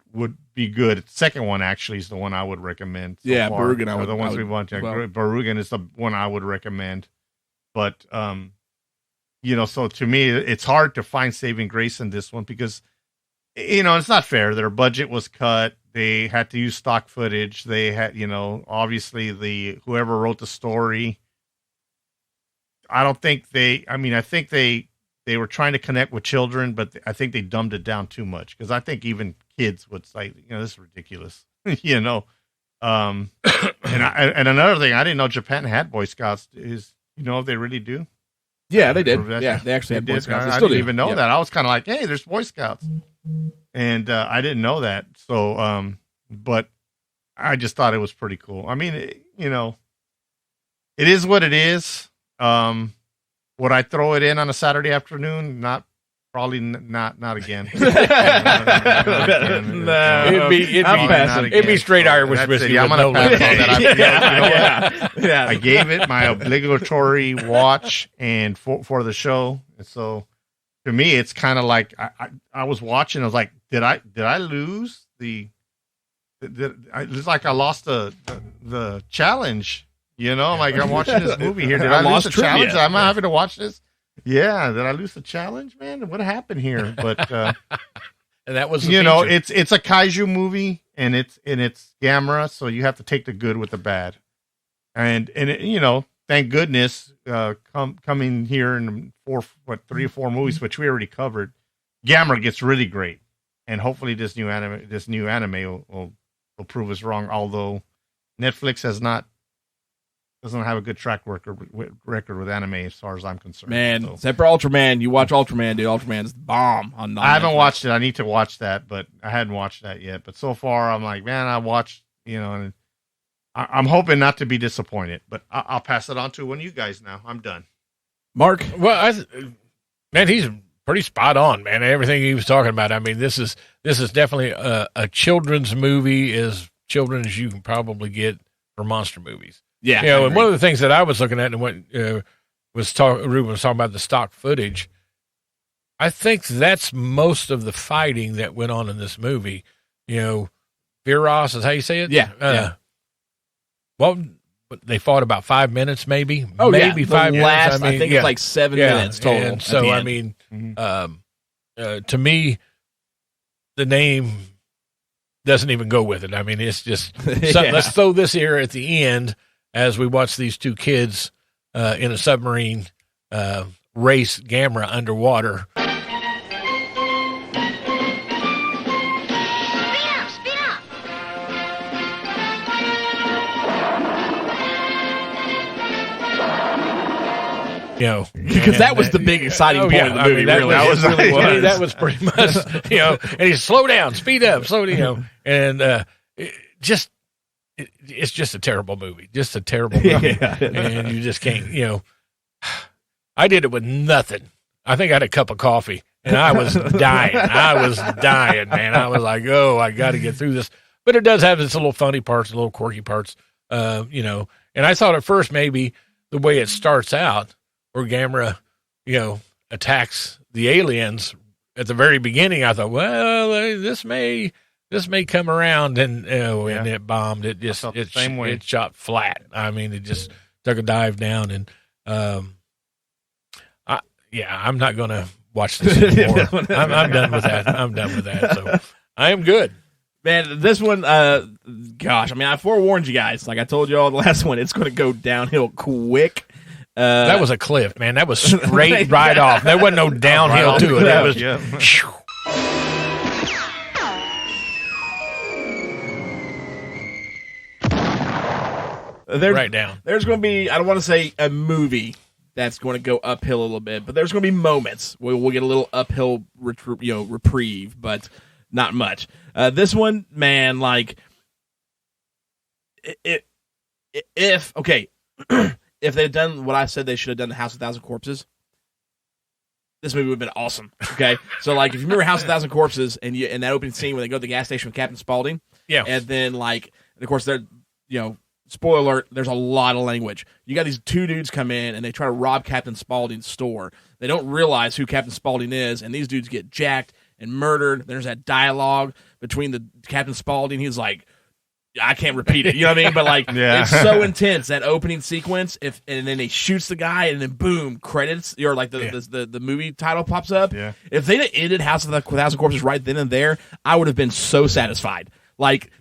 be good. The second one actually is the one I would recommend. Barugan. The ones we want. Barugan is the one I would recommend. But, so to me, it's hard to find saving grace in this one because, it's not fair. Their budget was cut. They had to use stock footage. They had, obviously whoever wrote the story. I think they were trying to connect with children, but I think they dumbed it down too much. Cause I think even kids would say, this is ridiculous, and another thing, I didn't know Japan had Boy Scouts if they really do. Yeah, they did. Yeah, they actually had Boy Scouts. I didn't even know that. I was kind of like, hey, there's Boy Scouts. And I didn't know that. So, but I just thought it was pretty cool. I mean, it is what it is. Would I throw it in on a Saturday afternoon? Probably not again. No, it'd be straight Irish whiskey. I'm going to pass on that. I gave it my obligatory watch and for the show. And so to me, it's kind of like I was watching. I was like, did I lose it's like I lost the challenge. Like I'm watching this movie here. Did I lose the challenge? I'm not having to watch this. Yeah, did I lose the challenge, man? What happened here? But and that was it's a kaiju movie and it's Gamera, so you have to take the good with the bad. And thank goodness, coming here in 3 or 4 movies, which we already covered, Gamera gets really great, and hopefully this new anime will prove us wrong. Although Netflix doesn't have a good track record with anime as far as I'm concerned. Man, except for Ultraman, you watch Ultraman, dude. Ultraman's the bomb on. I haven't watched it. I need to watch that, but I hadn't watched that yet. But so far, I'm like, man, I watched, and I'm hoping not to be disappointed. But I'll pass it on to one of you guys now. I'm done. Mark, well, man, he's pretty spot on, man. Everything he was talking about. I mean, this is definitely a children's movie, as children as you can probably get for monster movies. Yeah, and one of the things that I was looking at and what Ruben was talking about the stock footage. I think that's most of the fighting that went on in this movie. Viras is how you say it. Yeah. Well, they fought about 5 minutes, maybe. Oh, maybe yeah. 5 minutes. I think it's like 7 minutes total. And so, I mean, to me, the name doesn't even go with it. I mean, it's just let's throw this here at the end as we watch these 2 kids in a submarine race Gamera underwater. Speed up! Because that was the big exciting point of the movie. That was pretty much, and he's slow down, speed up, slow down, and it's just a terrible movie, and you just can't, I did it with nothing. I think I had a cup of coffee, and I was dying. Man. I was like, oh, I got to get through this. But it does have its little funny parts, little quirky parts, and I thought at first maybe the way it starts out, where Gamera, attacks the aliens at the very beginning, I thought, well, this may come around, and it bombed. It just it shot flat. I mean, it just took a dive down, and I'm not going to watch this anymore. I'm done with that. So I am good. Man, this one, gosh, I mean, I forewarned you guys. Like I told you all the last one, it's going to go downhill quick. That was a cliff, man. That was straight right off. There wasn't no downhill to it. It was right down. There's going to be, I don't want to say a movie that's going to go uphill a little bit, but there's going to be moments where we'll get a little uphill reprieve, but not much. This one, man, like, if they'd done what I said they should have done in House of 1,000 Corpses, this movie would have been awesome. Okay, so like if you remember House of 1,000 Corpses and that opening scene where they go to the gas station with Captain Spaulding, and then and of course they're spoiler alert, there's a lot of language. You got these 2 dudes come in and they try to rob Captain Spaulding's store. They don't realize who Captain Spaulding is, and these dudes get jacked and murdered. There's that dialogue between the Captain Spaulding. He's like, I can't repeat it, you know what I mean? But it's so intense, that opening sequence. And then he shoots the guy, and then boom, credits, or like the movie title pops up. Yeah. If they'd have ended House of the 1,000 Corpses right then and there, I would have been so satisfied. Like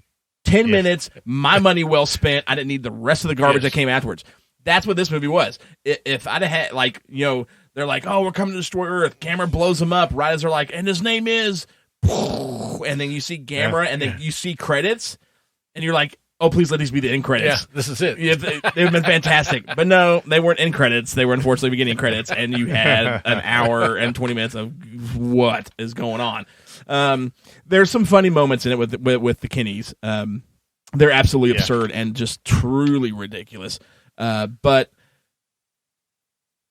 10 minutes, my money well spent. I didn't need the rest of the garbage that came afterwards. That's what this movie was. If I'd have had they're like, oh, we're coming to destroy Earth. Gamera blows them up right as they're like, and his name is, and then you see Gamera, and then you see credits. And you're like, oh, please let these be the end credits. Yeah, this is it. They would have been fantastic. But no, they weren't end credits. They were unfortunately beginning credits. And you had an hour and 20 minutes of what is going on. There's some funny moments in it with the Kinneys. They're absolutely absurd and just truly ridiculous. But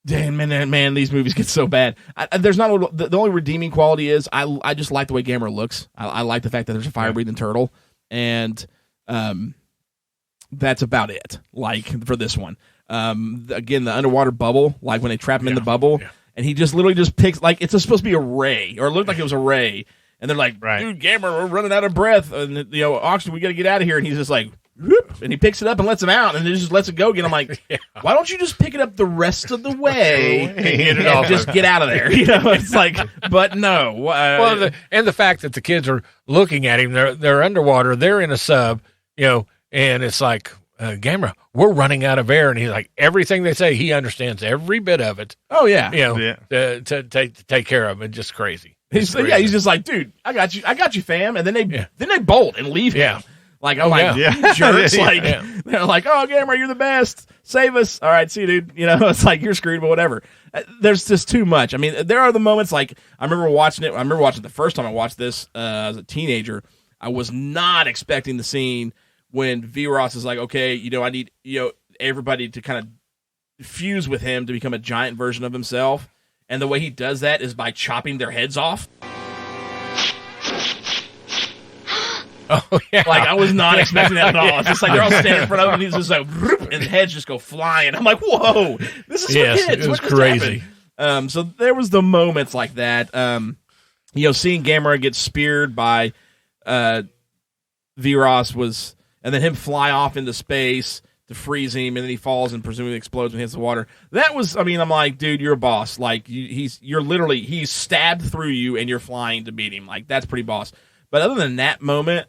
damn, man, these movies get so bad. There's not the only redeeming quality is I just like the way Gamera looks. I like the fact that there's a fire-breathing turtle. And that's about it. Like for this one, again, the underwater bubble, like when they trap him in the bubble, and he just literally just picks, like it's supposed to be a ray, or it looked like it was a ray, and they're like, dude, Gamera, we're running out of breath, and oxygen, we got to get out of here, and he's just like, whoop, and he picks it up and lets him out, and then just lets it go again. I'm like, why don't you just pick it up the rest of the way and just get out of there? It's like, but no. Well, and the fact that the kids are looking at him, they're underwater, they're in a sub, and it's like, Gamera, we're running out of air. And he's like, everything they say, he understands every bit of it. Oh, yeah. To take care of it. Just crazy. He's just like, dude, I got you, fam. And then they bolt and leave him. Like, I'm you jerks. They're like, oh, Gamera, you're the best. Save us. All right, see you, dude. It's like, you're screwed, but whatever. There's just too much. I mean, there are the moments, like, I remember watching it the first time I watched this as a teenager. I was not expecting the scene when Viras is like, okay, I need, everybody to kind of fuse with him to become a giant version of himself. And the way he does that is by chopping their heads off. Oh, yeah. Like, I was not expecting that at all. It's just like they're all standing in front of him, and he's just like, and the heads just go flying. I'm like, whoa, this is for kids. It was crazy. So there was the moments like that. Seeing Gamera get speared by Viras was... And then him fly off into space to freeze him, and then he falls and presumably explodes when he hits the water. That was, I'm like, dude, you're a boss. Like, he's stabbed through you, and you're flying to beat him. Like, that's pretty boss. But other than that moment,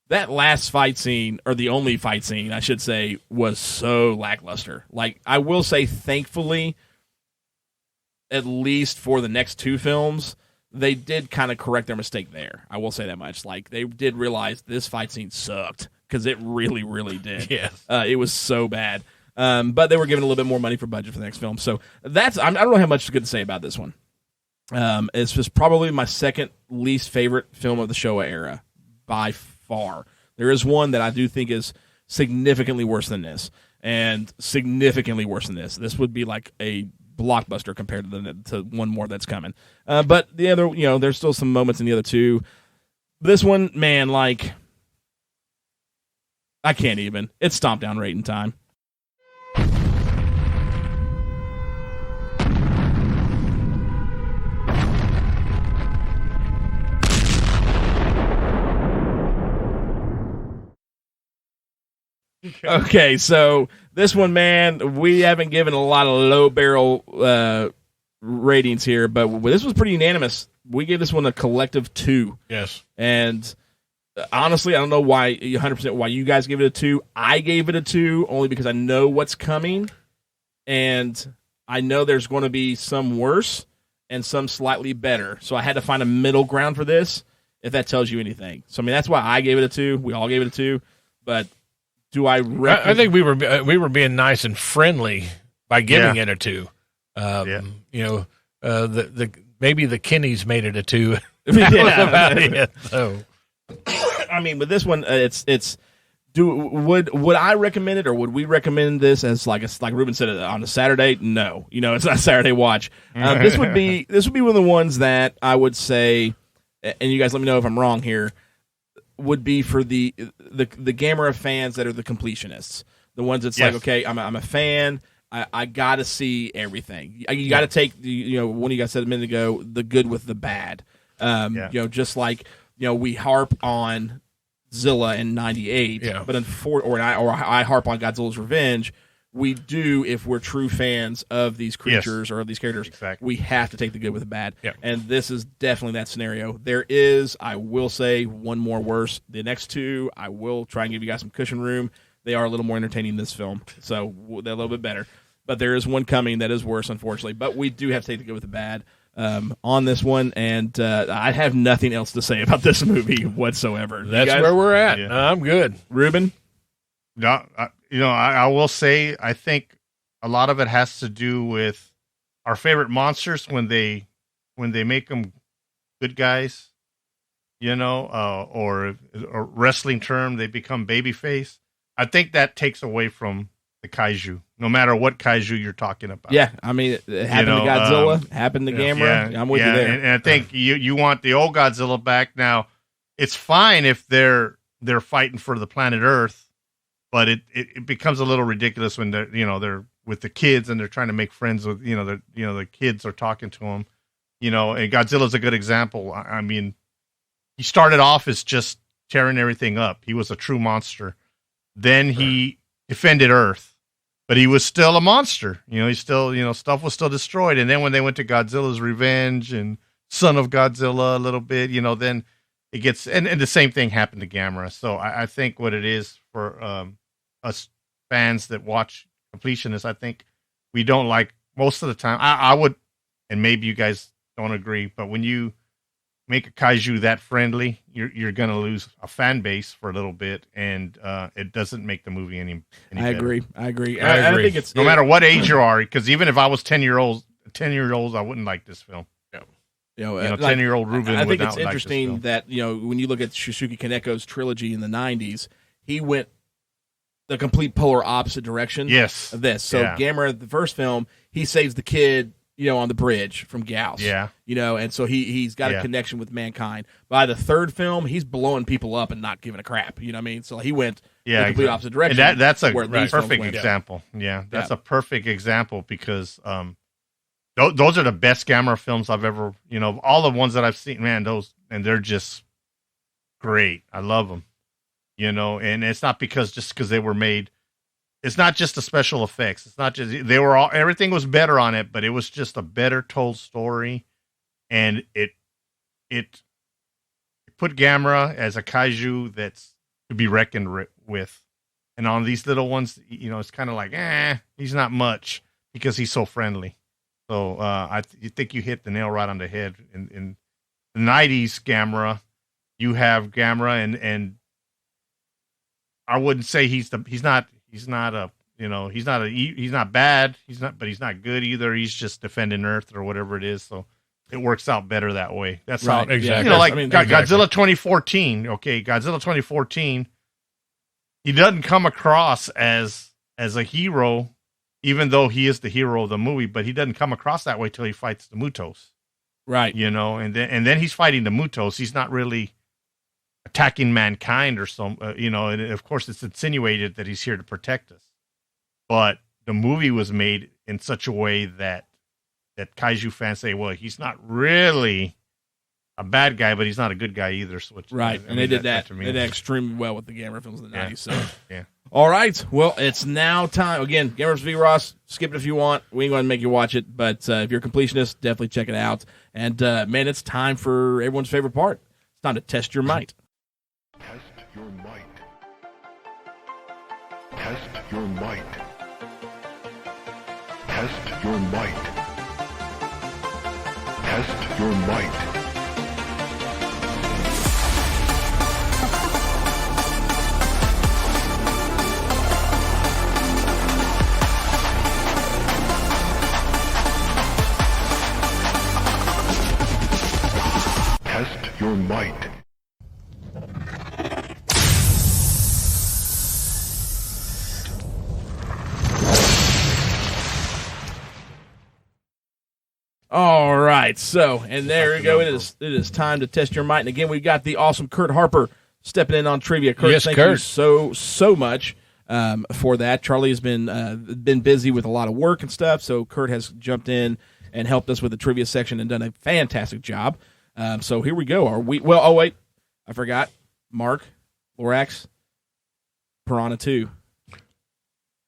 that last fight scene, or the only fight scene, I should say, was so lackluster. Like, I will say, thankfully, at least for the next two films, they did kind of correct their mistake there. I will say that much. Like, they did realize this fight scene sucked. Because it really, really did. Yes. It was so bad. But they were given a little bit more money for budget for the next film. So I don't know how much is good to say about this one. It's just probably my second least favorite film of the Showa era by far. There is one that I do think is significantly worse than this. And significantly worse than this. This would be like a blockbuster compared to one more that's coming. But the other, there's still some moments in the other two. This one, man, like... I can't even. It's Stompdown rating time. Okay, so this one, man, we haven't given a lot of low barrel ratings here, but this was pretty unanimous. We gave this one a collective 2. Yes. And... honestly, I don't know why 100% why you guys gave it a 2. I gave it a 2 only because I know what's coming, and I know there's going to be some worse and some slightly better. So I had to find a middle ground for this, if that tells you anything. So I mean, that's why I gave it a 2. We all gave it a 2. But do I? I think we were being nice and friendly by giving it a 2. Maybe the Kenneys made it a 2. That was about it. So. I mean, with this one, would I recommend it, or would we recommend this as like Ruben said on a Saturday? No, it's not a Saturday watch. This would be one of the ones that I would say, and you guys let me know if I'm wrong here, would be for the Gamera fans that are the completionists, the ones that's like, okay, I'm a fan. I got to see everything. You got to take one of you guys said a minute ago, the good with the bad. Just like. We harp on Zilla in 98, but I harp on Godzilla's Revenge. We do, if we're true fans of these creatures or of these characters, we have to take the good with the bad. And this is definitely that scenario. There is, I will say, one more worse. The next two, I will try and give you guys some cushion room. They are a little more entertaining this film, so they're a little bit better. But there is one coming that is worse, unfortunately. But we do have to take the good with the bad. On this one, and I have nothing else to say about this movie whatsoever. That's where we're at. I'm good. Ruben? No, I will say I think a lot of it has to do with our favorite monsters when they make them good guys, or a wrestling term, they become babyface. I think that takes away from the kaiju, no matter what kaiju you're talking about. Yeah, I mean, it happened to Godzilla, happened to Gamera. I'm with you there. And I think you want the old Godzilla back. Now, it's fine if they're fighting for the planet Earth, but it becomes a little ridiculous when they're with the kids and they're trying to make friends with the kids are talking to them. And Godzilla's a good example. I mean, he started off as just tearing everything up. He was a true monster. Then he defended Earth. But he was still a monster. He still, stuff was still destroyed. And then when they went to Godzilla's Revenge and Son of Godzilla a little bit, then it gets, and the same thing happened to Gamera. So I think what it is for us fans that watch completionists, I think we don't like most of the time. I would, and maybe you guys don't agree, but when you make a kaiju that friendly, you're going to lose a fan base for a little bit, and it doesn't make the movie any I agree. I agree. think it's no matter what age you are, because even if I was 10-year-olds, I wouldn't like this film. You know, 10-year-old Ruben. I would think it's not interesting like this that when you look at Shusuke Kaneko's trilogy in the '90s, he went the complete polar opposite direction. Yes. Of this. So Gamera, the first film, he saves the kid, on the bridge from Gauss. Yeah. And so he's got a connection with mankind. By the third film, he's blowing people up and not giving a crap. You know what I mean? So he went the complete opposite direction. And that's a perfect example. Yeah, that's a perfect example because those are the best Gamera films I've ever, all the ones that I've seen, man, and they're just great. I love them, and it's not because they were made. It's not just the special effects. It's not just, everything was better on it, but it was just a better told story. And it put Gamera as a kaiju that's to be reckoned with. And on these little ones, it's kind of like, he's not much because he's so friendly. So you think you hit the nail right on the head. In the 90s Gamera, you have Gamera, and I wouldn't say he's not bad. He's not good either. He's just defending Earth or whatever it is. So it works out better that way. That's right. How, exactly. Godzilla 2014. Okay. Godzilla 2014. He doesn't come across as a hero, even though he is the hero of the movie, but he doesn't come across that way till he fights the Mutos. Right. And then he's fighting the Mutos. He's not really attacking mankind or some, and of course it's insinuated that he's here to protect us. But the movie was made in such a way that kaiju fans say, well, he's not really a bad guy, but he's not a good guy either. So They did that. They did extremely well with the Gamera films in the 90s. So. Yeah. All right. Well, it's now time. Again, Gamera vs. Viras. Skip it if you want. We ain't going to make you watch it. But if you're a completionist, definitely check it out. And, man, it's time for everyone's favorite part. It's time to test your might. Test your might. Test your might. Test your might. Test your might. Test your might. All right, so, and there we go. It is time to test your might. And again, we've got the awesome Kurt Harper stepping in on trivia. Kurt, yes, thank Kurt. you so much for that. Charlie has been busy with a lot of work and stuff, so Kurt has jumped in and helped us with the trivia section and done a fantastic job. So here we go. I forgot. Mark, Lorax, Piranha 2.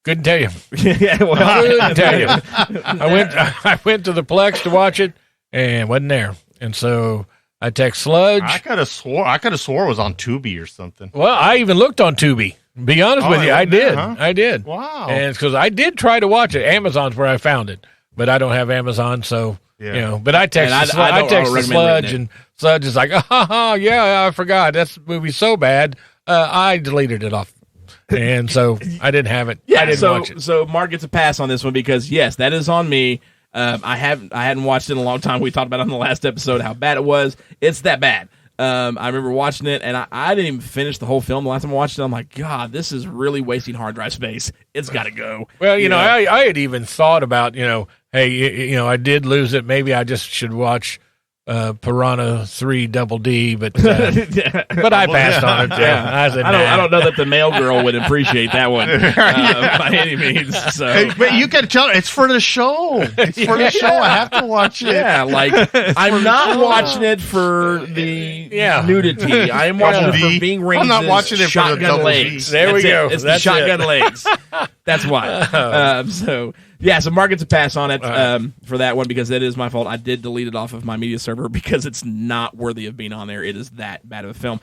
Couldn't tell you. Yeah, well, couldn't tell you. I went to the Plex to watch it and wasn't there. And so I text Sludge. I could have swore it was on Tubi or something. Well, I even looked on Tubi. Be honest with you, I did. Huh? I did. Wow. And it's because I did try to watch it. Amazon's where I found it, but I don't have Amazon, so But I texted Sludge, and Sludge is like, yeah, I forgot. That movie's so bad. I deleted it off. And so I didn't have it. Yeah, I didn't watch it. So Mark gets a pass on this one because yes, that is on me. I hadn't watched it in a long time. We talked about it on the last episode how bad it was. It's that bad. I remember watching it, and I didn't even finish the whole film. The last time I watched it, I'm like, God, this is really wasting hard drive space. It's got to go. Well, you know, I had even thought about, hey, I did lose it. Maybe I just should watch Piranha 3 Double D, but I passed on it. Yeah, I said, I don't know that the mail girl would appreciate that one by any means. So, hey, but you can tell it's for the show. It's for the show. I have to watch it. Yeah, like I'm not watching it for the nudity. I am watching it for Bing Rings' I'm not watching it for the shotgun legs. There we go. It's the shotgun legs. That's why. So Mark gets a pass on it for that one because that is my fault. I did delete it off of my media server because it's not worthy of being on there. It is that bad of a film.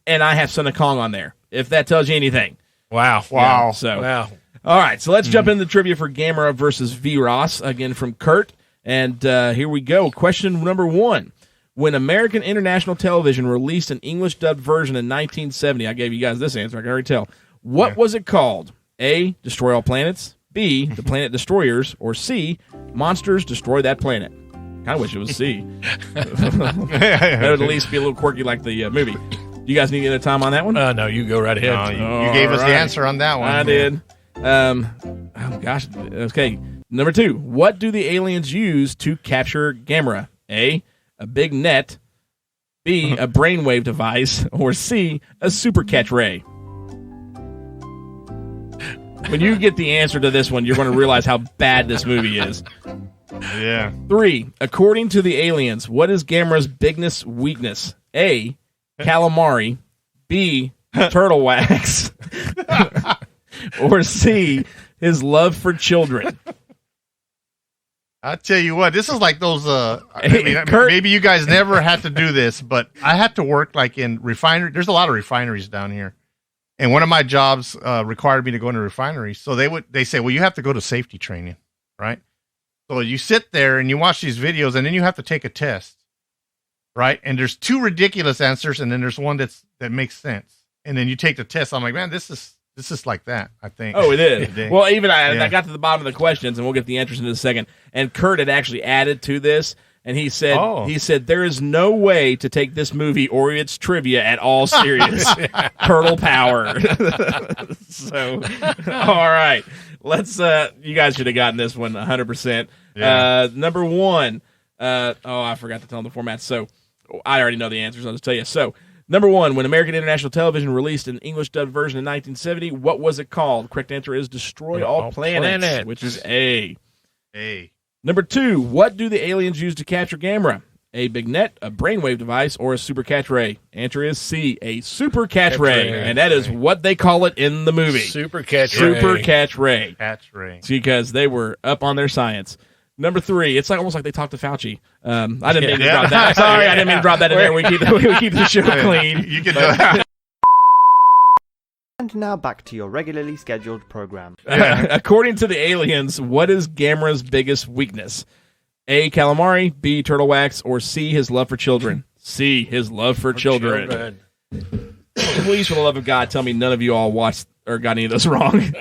And I have Son of Kong on there, if that tells you anything. Wow. Wow. So, wow. All right, so let's jump into the trivia for Gamera versus Viras, again from Kurt. And here we go. Question number 1. When American International Television released an English dubbed version in 1970, I gave you guys this answer, I can already tell. What was it called? A, Destroy All Planets, B, The Planet Destroyers, or C, Monsters Destroy That Planet? Kind of wish it was C. That would at least be a little quirky like the movie. Do you guys need any other time on that one? No, you go right ahead. You gave us the answer on that one. I did. Oh, gosh. Okay. Number 2. What do the aliens use to capture Gamera? A big net, B, a brainwave device, or C, a super catch ray? When you get the answer to this one, you're going to realize how bad this movie is. Yeah. 3. According to the aliens, what is Gamera's biggest weakness? A, calamari, B, turtle wax, or C, his love for children? I tell you what, this is like those. Kurt, maybe you guys never had to do this, but I had to work like in refinery. There's a lot of refineries down here, and one of my jobs required me to go into refineries. So they say, well, you have to go to safety training, right? So you sit there and you watch these videos, and then you have to take a test, right? And there's 2 ridiculous answers, and then there's one that makes sense. And then you take the test. I'm like, man, this is like that, I think. Oh, it is. Well, even I got to the bottom of the questions, and we'll get the answers in a second. And Kurt had actually added to this, and he said, there is no way to take this movie or its trivia at all serious. Turtle power. So, all right. Let's, you guys should have gotten this one 100%. Yeah. Number 1. I forgot to tell them the format. So, I already know the answers. I'll just tell you. So, number 1, when American International Television released an English dubbed version in 1970, what was it called? Correct answer is Destroy All Planets, which is A. Number 2, what do the aliens use to capture Gamera? A big net, a brainwave device, or a super catch ray? Answer is C, a super catch ray. And that is what they call it in the movie. Super catch ray. Catch ray. Because they were up on their science. Number 3, it's like almost like they talked to Fauci. I didn't mean to drop that. Sorry, I didn't mean to drop that in there. We keep the show clean. You can do that. And now back to your regularly scheduled program. According to the aliens, what is Gamera's biggest weakness? A, calamari, B, turtle wax, or C, his love for children? C, his love for children. Please, for the love of God, tell me none of you all watched or got any of those wrong.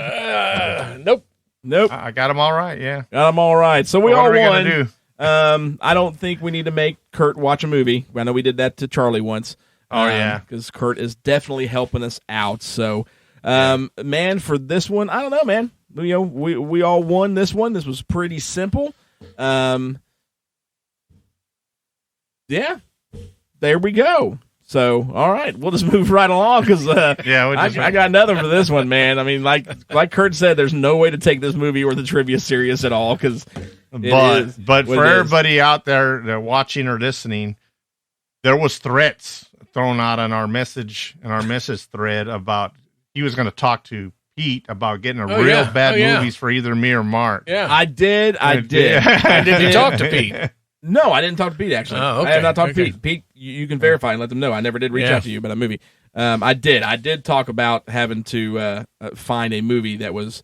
Nope. I got them all right, yeah. Got them all right. So we all won. Do? I don't think we need to make Kurt watch a movie. I know we did that to Charlie once. Oh, yeah. Because Kurt is definitely helping us out. So, man, for this one, I don't know, man. We all won this one. This was pretty simple. Yeah. There we go. So, all right, we'll just move right along because I got nothing for this one, man. I mean, like Kurt said, there's no way to take this movie or the trivia serious at all. But for everybody out there that watching or listening, there was threats thrown out on our message thread about he was going to talk to Pete about getting bad movies for either me or Mark. Yeah, I did. Did you talk to Pete? No, I didn't talk to Pete, actually. Oh, okay. I have not talked to Pete. Pete, you can verify and let them know. I never did reach out to you about a movie. I did talk about having to find a movie that was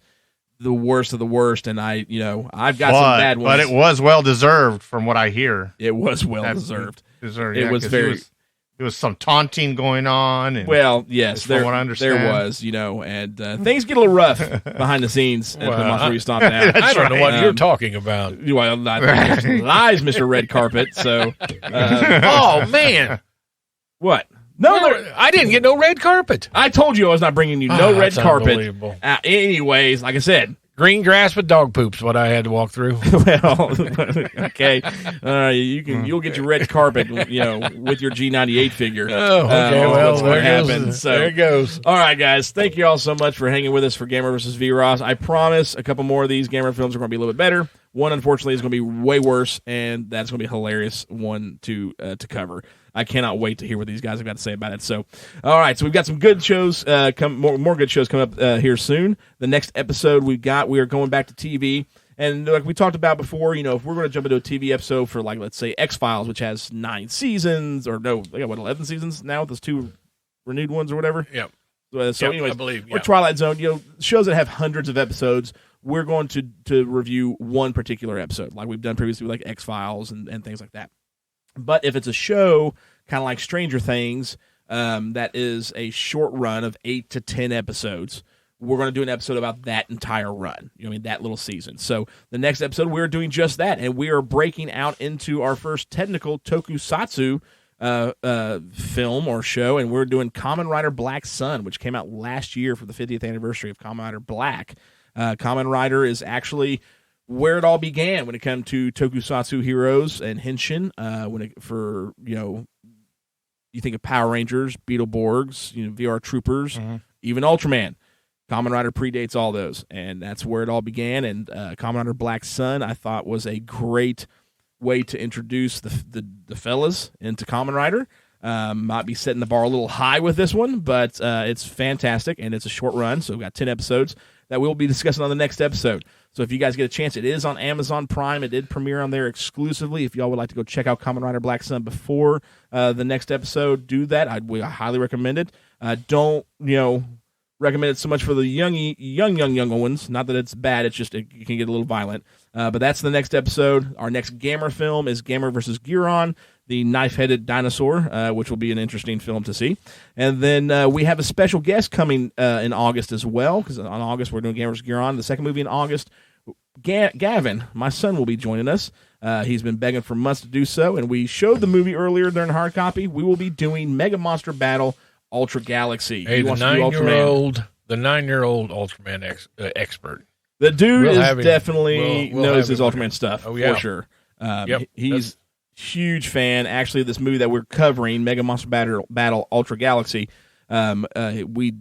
the worst of the worst, and I've got some bad ones. But it was well-deserved from what I hear. It was well-deserved. It was very... There was some taunting going on. And well, yes, there was, and things get a little rough behind the scenes at the Monster Stompdown. I don't know what you're talking about. Well, lies, Mr. Red Carpet. So, oh man, what? No, I didn't get no red carpet. I told you I was not bringing you no red carpet. Anyways, like I said. Green grass with dog poops. What I had to walk through. Well, okay. You'll get your red carpet. With your G98 figure. Oh, okay. What's going to happen? So there it goes. All right, guys. Thank you all so much for hanging with us for Gamera versus Viras. I promise a couple more of these Gamera films are going to be a little bit better. One, unfortunately, is going to be way worse, and that's going to be a hilarious one to cover. I cannot wait to hear what these guys have got to say about it. So, all right. So we've got some good shows, more good shows coming up here soon. The next episode we are going back to TV. And like we talked about before, if we're going to jump into a TV episode for, like, let's say X-Files, which has 9 seasons, or no, they got 11 seasons now with those 2 renewed ones or whatever? Yep. Anyways, I believe, or Twilight Zone, shows that have hundreds of episodes. We're going to review one particular episode, like we've done previously with like X-Files and things like that. But if it's a show, kind of like Stranger Things, that is a short run of 8 to 10 episodes, we're going to do an episode about that entire run, that little season. So the next episode, we're doing just that, and we are breaking out into our first technical tokusatsu film or show, and we're doing Kamen Rider Black Sun, which came out last year for the 50th anniversary of Kamen Rider Black. Kamen Rider is actually where it all began when it comes to tokusatsu heroes and henshin. You think of Power Rangers, Beetleborgs, VR Troopers, even Ultraman. Kamen Rider predates all those, and that's where it all began. And Kamen Rider Black Sun, I thought, was a great way to introduce the fellas into Kamen Rider. Might be setting the bar a little high with this one, but it's fantastic, and it's a short run, so we've got 10 episodes that we'll be discussing on the next episode. So if you guys get a chance, it is on Amazon Prime. It did premiere on there exclusively. If y'all would like to go check out Kamen Rider Black Sun before the next episode, do that. I highly recommend it. Don't, recommend it so much for the young ones. Not that it's bad, it's just it can get a little violent. But that's the next episode. Our next Gamera film is Gamera vs. Giron, the knife-headed dinosaur, which will be an interesting film to see. And then we have a special guest coming in August as well, because on August we're doing Gamera vs. Giron, the second movie in August. Gavin, my son, will be joining us. He's been begging for months to do so, and we showed the movie earlier during hard copy. We will be doing Mega Monster Battle Ultra Galaxy. Hey, the 9-year-old Ultraman expert. The dude definitely knows his Ultraman stuff, for sure. He's huge fan. Actually, this movie that we're covering, Mega Monster Battle Ultra Galaxy, we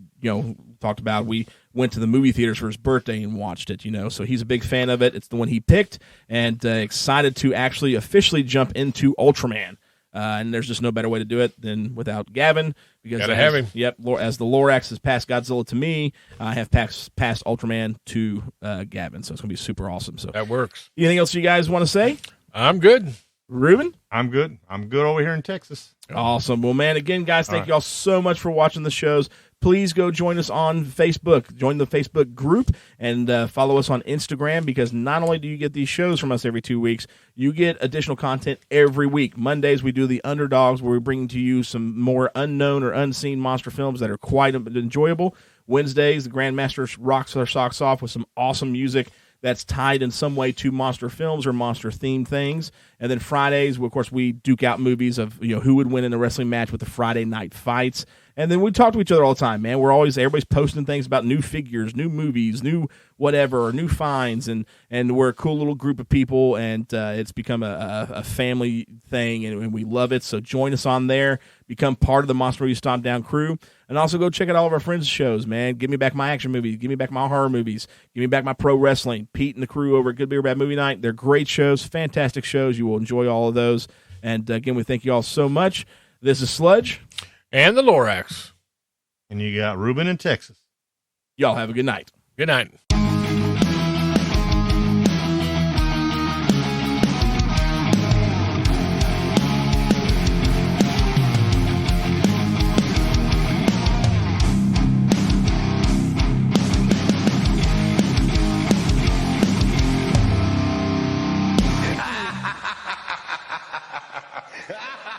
talked about. We went to the movie theaters for his birthday and watched it. So he's a big fan of it. It's the one he picked, and excited to actually officially jump into Ultraman. And there's just no better way to do it than without Gavin. Because gotta have him. Yep, as the Lorax has passed Godzilla to me, I have passed Ultraman to Gavin. So it's going to be super awesome. So that works. Anything else you guys want to say? I'm good. Ruben? I'm good. I'm good over here in Texas. Awesome. Well, man, again, guys, thank y'all so much for watching the shows. Please go join us on Facebook. Join the Facebook group and follow us on Instagram, because not only do you get these shows from us every 2 weeks, you get additional content every week. Mondays, we do the Underdogs, where we bring to you some more unknown or unseen monster films that are quite enjoyable. Wednesdays, the Grandmaster rocks our socks off with some awesome music that's tied in some way to monster films or monster-themed things. And then Fridays, of course, we duke out movies of who would win in a wrestling match with the Friday night fights. And then we talk to each other all the time, man. Everybody's posting things about new figures, new movies, new whatever, or new finds, and we're a cool little group of people, and it's become a family thing, and we love it. So join us on there, become part of the Monster Movie Stompdown crew, and also go check out all of our friends' shows, man. Give me back my action movies, give me back my horror movies, give me back my pro wrestling. Pete and the crew over at Good Beer Bad Movie Night, they're great shows, fantastic shows. You will enjoy all of those. And again, we thank you all so much. This is Sludge. And the Lorax. And you got Ruben in Texas. Y'all have a good night. Good night. Ha ha ha!